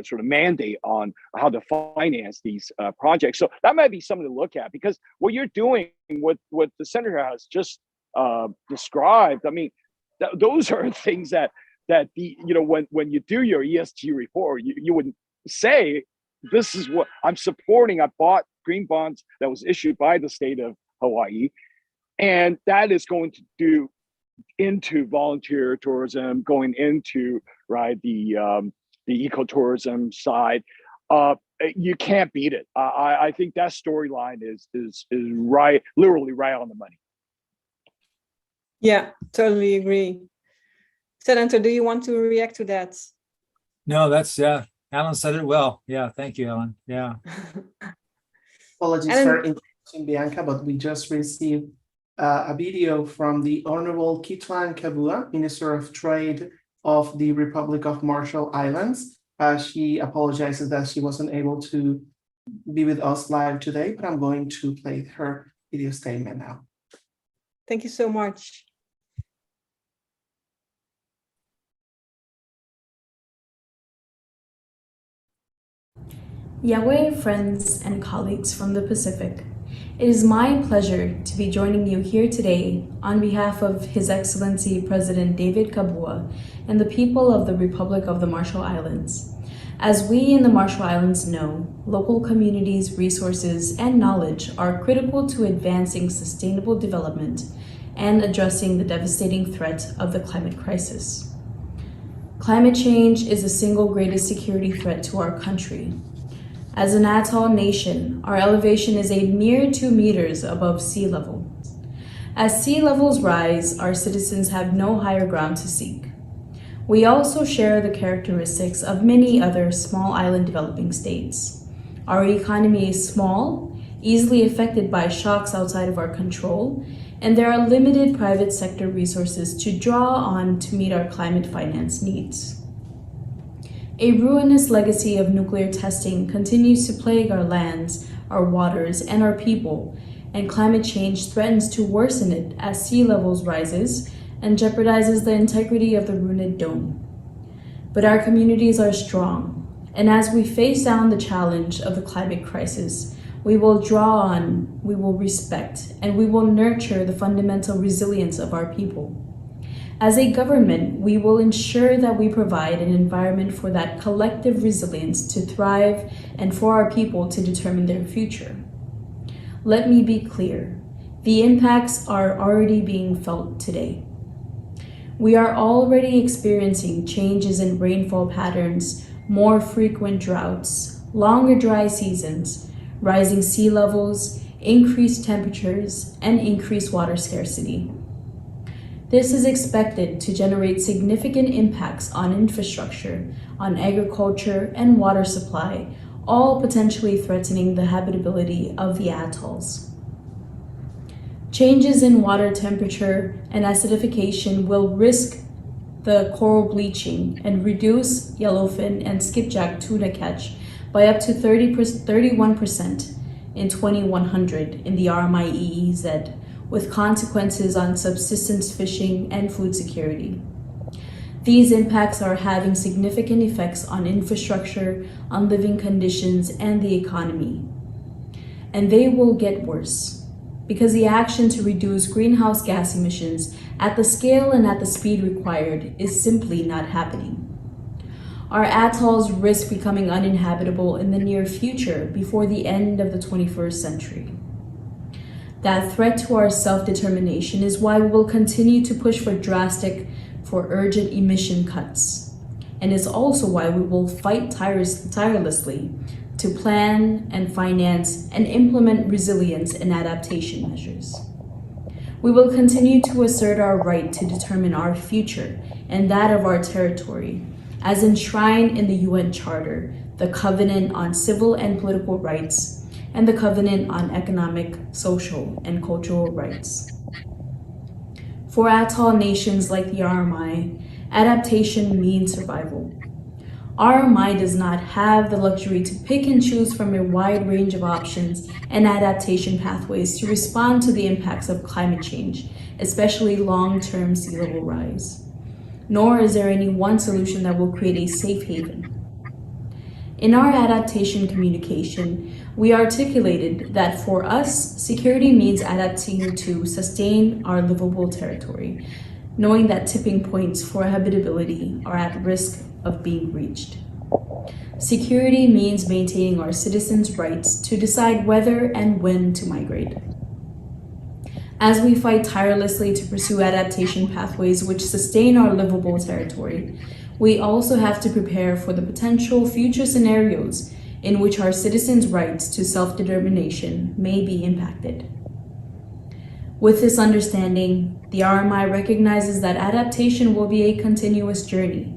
sort of mandate on how to finance these projects. So that might be something to look at, because what you're doing, what the senator has just described, I mean, those are things that when you do your ESG report, you would say, this is what I'm supporting. I bought green bonds that was issued by the state of Hawaii, and that is going to do into volunteer tourism, going into the ecotourism side. You can't beat it. I think that storyline is right, literally right on the money. Yeah, totally agree. Senator, do you want to react to that? No, that's Alan said it well. Yeah, thank you, Alan. Yeah. Apologies for interrupting, Bianca, but we just received a video from the Honorable Kitwan Kabua, Minister of Trade of the Republic of Marshall Islands. She apologizes that she wasn't able to be with us live today, but I'm going to play her video statement now. Thank you so much. Yahweh, friends, and colleagues from the Pacific, it is my pleasure to be joining you here today on behalf of His Excellency President David Kabua and the people of the Republic of the Marshall Islands. As we in the Marshall Islands know, local communities' resources and knowledge are critical to advancing sustainable development and addressing the devastating threat of the climate crisis. Climate change is the single greatest security threat to our country. As an atoll nation, our elevation is a mere 2 meters above sea level. As sea levels rise, our citizens have no higher ground to seek. We also share the characteristics of many other small island developing states. Our economy is small, easily affected by shocks outside of our control, and there are limited private sector resources to draw on to meet our climate finance needs. A ruinous legacy of nuclear testing continues to plague our lands, our waters, and our people, and climate change threatens to worsen it as sea levels rises and jeopardizes the integrity of the ruined dome. But our communities are strong, and as we face down the challenge of the climate crisis, we will draw on, we will respect, and we will nurture the fundamental resilience of our people. As a government, we will ensure that we provide an environment for that collective resilience to thrive and for our people to determine their future. Let me be clear, the impacts are already being felt today. We are already experiencing changes in rainfall patterns, more frequent droughts, longer dry seasons, rising sea levels, increased temperatures, and increased water scarcity. This is expected to generate significant impacts on infrastructure, on agriculture, and water supply, all potentially threatening the habitability of the atolls. Changes in water temperature and acidification will risk the coral bleaching and reduce yellowfin and skipjack tuna catch by up to 31% in 2100 in the RMI EEZ, with consequences on subsistence fishing and food security. These impacts are having significant effects on infrastructure, on living conditions, and the economy. And they will get worse, because the action to reduce greenhouse gas emissions at the scale and at the speed required is simply not happening. Our atolls risk becoming uninhabitable in the near future before the end of the 21st century. That threat to our self-determination is why we will continue to push for urgent emission cuts, and is also why we will fight tirelessly to plan and finance and implement resilience and adaptation measures. We will continue to assert our right to determine our future and that of our territory, as enshrined in the UN Charter, the Covenant on Civil and Political Rights, and the Covenant on Economic, Social, and Cultural Rights. For atoll nations like the RMI, adaptation means survival. RMI does not have the luxury to pick and choose from a wide range of options and adaptation pathways to respond to the impacts of climate change, especially long-term sea level rise. Nor is there any one solution that will create a safe haven. In our adaptation communication, we articulated that for us, security means adapting to sustain our livable territory, knowing that tipping points for habitability are at risk of being reached. Security means maintaining our citizens' rights to decide whether and when to migrate. As we fight tirelessly to pursue adaptation pathways which sustain our livable territory, we also have to prepare for the potential future scenarios in which our citizens' rights to self-determination may be impacted. With this understanding, the RMI recognizes that adaptation will be a continuous journey.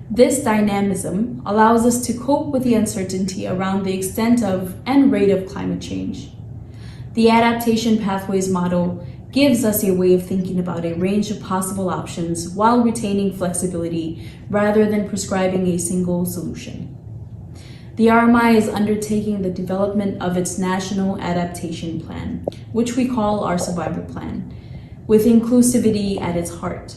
This dynamism allows us to cope with the uncertainty around the extent of and rate of climate change. The adaptation pathways model gives us a way of thinking about a range of possible options while retaining flexibility rather than prescribing a single solution. The RMI is undertaking the development of its National Adaptation Plan, which we call our Survival Plan, with inclusivity at its heart.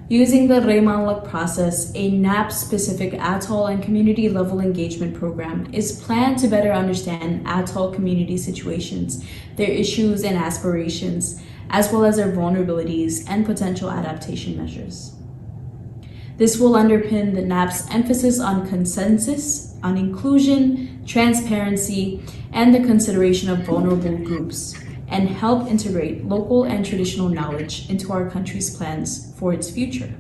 Using the Rehmanluck process, a NAP-specific atoll and community-level engagement program is planned to better understand atoll community situations, their issues and aspirations, as well as their vulnerabilities and potential adaptation measures. This will underpin the NAP's emphasis on consensus, on inclusion, transparency, and the consideration of vulnerable groups, and help integrate local and traditional knowledge into our country's plans for its future.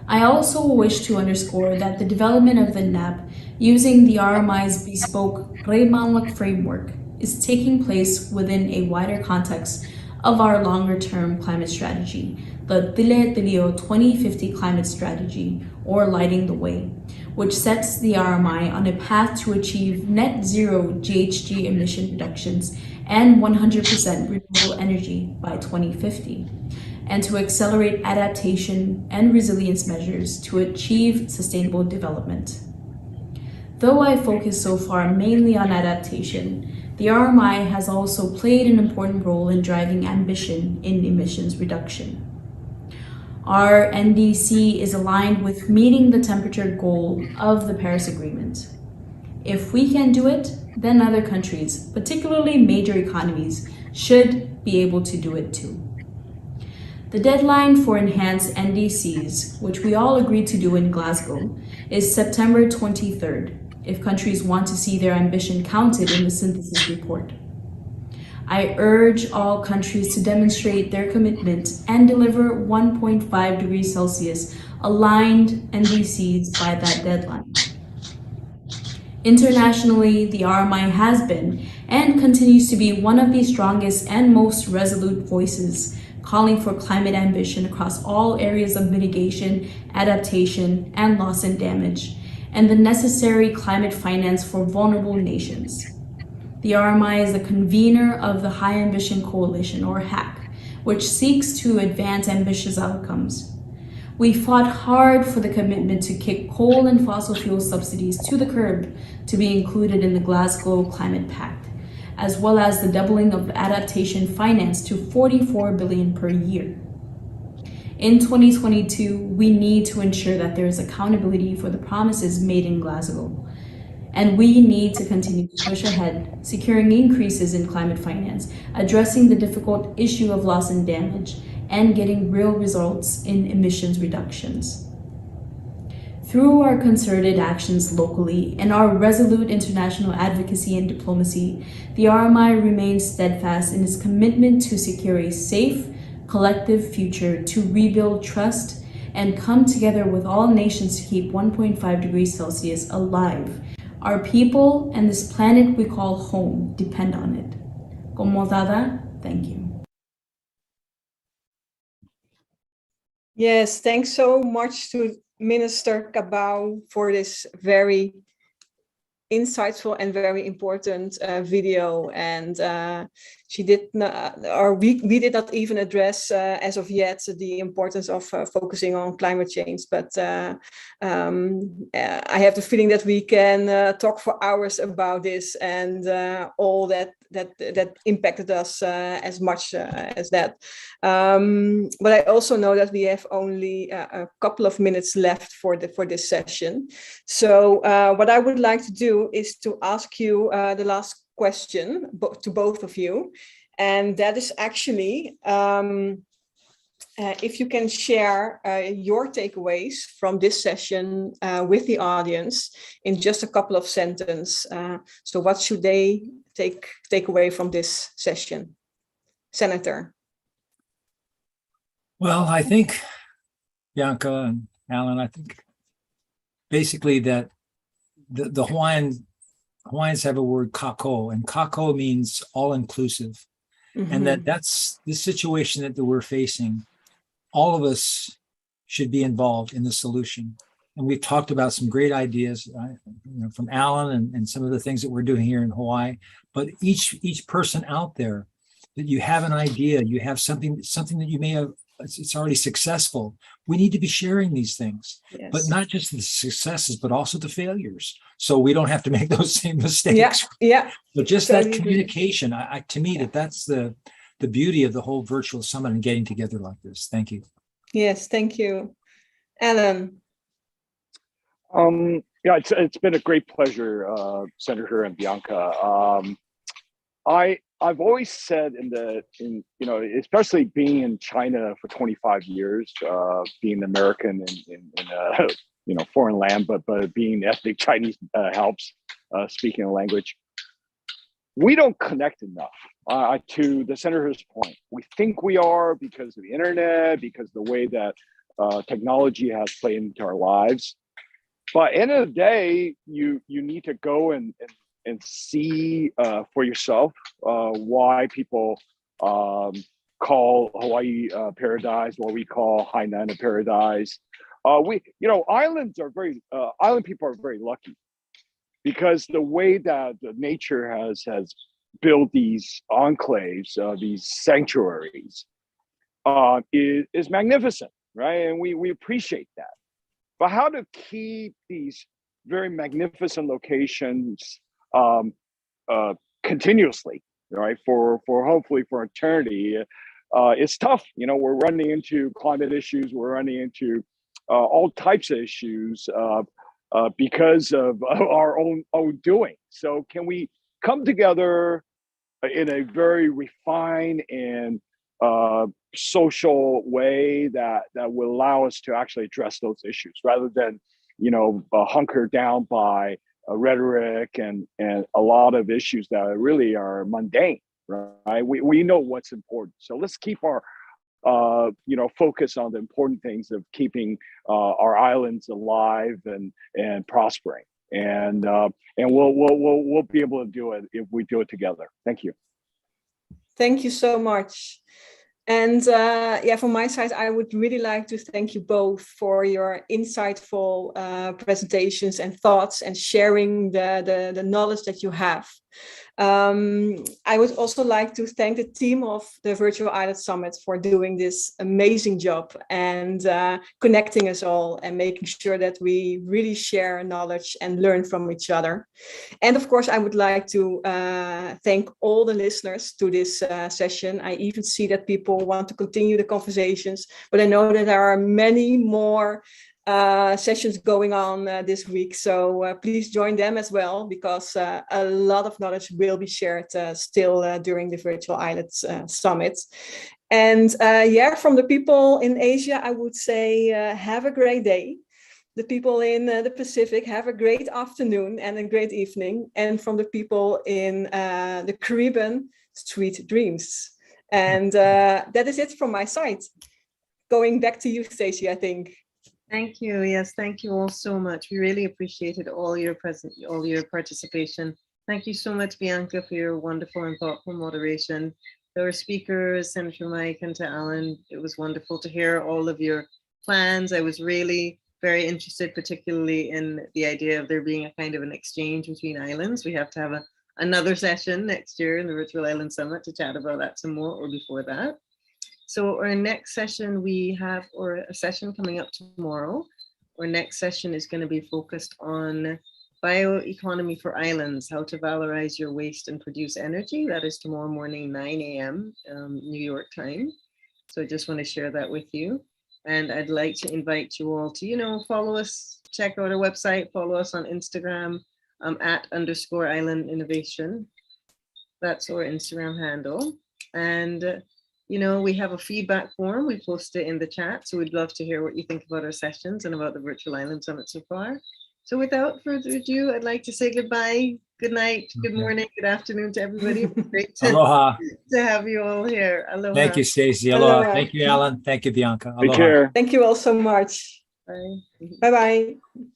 I also wish to underscore that the development of the NAP using the RMI's bespoke Raymanlock framework is taking place within a wider context of our longer-term climate strategy, the Tile Tilio 2050 Climate Strategy, or Lighting the Way, which sets the RMI on a path to achieve net zero GHG emission reductions and 100% renewable energy by 2050, and to accelerate adaptation and resilience measures to achieve sustainable development. Though I focus so far mainly on adaptation, the RMI has also played an important role in driving ambition in emissions reduction. Our NDC is aligned with meeting the temperature goal of the Paris Agreement. If we can do it, then other countries, particularly major economies, should be able to do it too. The deadline for enhanced NDCs, which we all agreed to do in Glasgow, is September 23rd, if countries want to see their ambition counted in the synthesis report. I urge all countries to demonstrate their commitment and deliver 1.5 degrees Celsius aligned NDCs by that deadline. Internationally, the RMI has been and continues to be one of the strongest and most resolute voices calling for climate ambition across all areas of mitigation, adaptation, and loss and damage, and the necessary climate finance for vulnerable nations. The RMI is the convener of the High Ambition Coalition, or HAC, which seeks to advance ambitious outcomes. We fought hard for the commitment to kick coal and fossil fuel subsidies to the curb to be included in the Glasgow Climate Pact, as well as the doubling of adaptation finance to $44 billion per year. In 2022, we need to ensure that there is accountability for the promises made in Glasgow. And we need to continue to push ahead, securing increases in climate finance, addressing the difficult issue of loss and damage, and getting real results in emissions reductions. Through our concerted actions locally and our resolute international advocacy and diplomacy, the RMI remains steadfast in its commitment to secure a safe, collective future, to rebuild trust, and come together with all nations to keep 1.5 degrees Celsius alive. Our people and this planet we call home depend on it. Como dada, thank you. Yes, thanks so much to Minister Cabau for this very insightful and very important video, and she did not, or we did not even address as of yet the importance of focusing on climate change, but I have the feeling that we can talk for hours about this and all that impacted us as much as that. But I also know that we have only a couple of minutes left for this session. So what I would like to do is to ask you the last question to both of you, and that is actually if you can share your takeaways from this session with the audience in just a couple of sentences. So what should they take away from this session? Senator. Well, I think, Bianca and Alan, I think basically that the Hawaiians have a word kako, and kako means all-inclusive. Mm-hmm. And that's the situation that we're facing. All of us should be involved in the solution. And we've talked about some great ideas from Alan and some of the things that we're doing here in Hawaii. But each person out there, that you have an idea, you have something that you may have, it's already successful. We need to be sharing these things, yes. But not just the successes, but also the failures. So we don't have to make those same mistakes. Yeah. But just totally that communication, to me, that's the beauty of the whole virtual summit and getting together like this. Thank you. Yes, thank you. Alan. Yeah, it's been a great pleasure, Senator and Bianca. I've always said especially being in China for 25 years, being American in foreign land, but being ethnic Chinese helps speaking a language. we don't connect enough. To the senator's point, we think we are because of the internet, because the way that technology has played into our lives. But end of the day, you need to go and see for yourself why people call Hawaii paradise, what we call Hainan a paradise. Islands are island people are very lucky because the way that the nature has built these enclaves, these sanctuaries, is magnificent, right? And we appreciate that. But how to keep these very magnificent locations continuously, right? For hopefully for eternity, it's tough. We're running into climate issues. We're running into all types of issues because of our own doing. So can we come together in a very refined and social way that will allow us to actually address those issues rather than hunker down by rhetoric and a lot of issues that really are mundane, right? We know what's important, so let's keep our focus on the important things of keeping our islands alive and prospering, and we'll be able to do it if we do it together. Thank you. Thank you so much. And from my side, I would really like to thank you both for your insightful presentations and thoughts and sharing the knowledge that you have. I would also like to thank the team of the Virtual Island Summit for doing this amazing job and connecting us all and making sure that we really share knowledge and learn from each other. And of course, I would like to thank all the listeners to this session. I even see that people want to continue the conversations, but I know that there are many more sessions going on this week. So please join them as well, because a lot of knowledge will be shared still during the Virtual Islands Summit. And from the people in Asia, I would say have a great day. The people in the Pacific, have a great afternoon and a great evening. And from the people in the Caribbean, sweet dreams. And that is it from my side. Going back to you, Stacey, I think. Thank you. Yes, thank you all so much. We really appreciated all your participation. Thank you so much, Bianca, for your wonderful and thoughtful moderation. To our speakers, Senator Mike and to Alan, it was wonderful to hear all of your plans. I was really very interested, particularly in the idea of there being a kind of an exchange between islands. We have to have another session next year in the Virtual Island Summit to chat about that some more, or before that. So our next session a session coming up tomorrow. Our next session is going to be focused on bioeconomy for islands, how to valorize your waste and produce energy. That is tomorrow morning, 9 a.m. New York time. So I just want to share that with you. And I'd like to invite you all to, follow us, check out our website, follow us on Instagram @_island innovation. That's our Instagram handle. And we have a feedback form. We post it in the chat. So we'd love to hear what you think about our sessions and about the Virtual Island Summit so far. So without further ado, I'd like to say goodbye, good night, good morning, good afternoon to everybody. Great Aloha. to have you all here. Aloha. Thank you, Stacey. Aloha. Aloha. Thank you, Alan. Thank you, Bianca. Aloha. Take care. Thank you all so much. Bye. Bye-bye.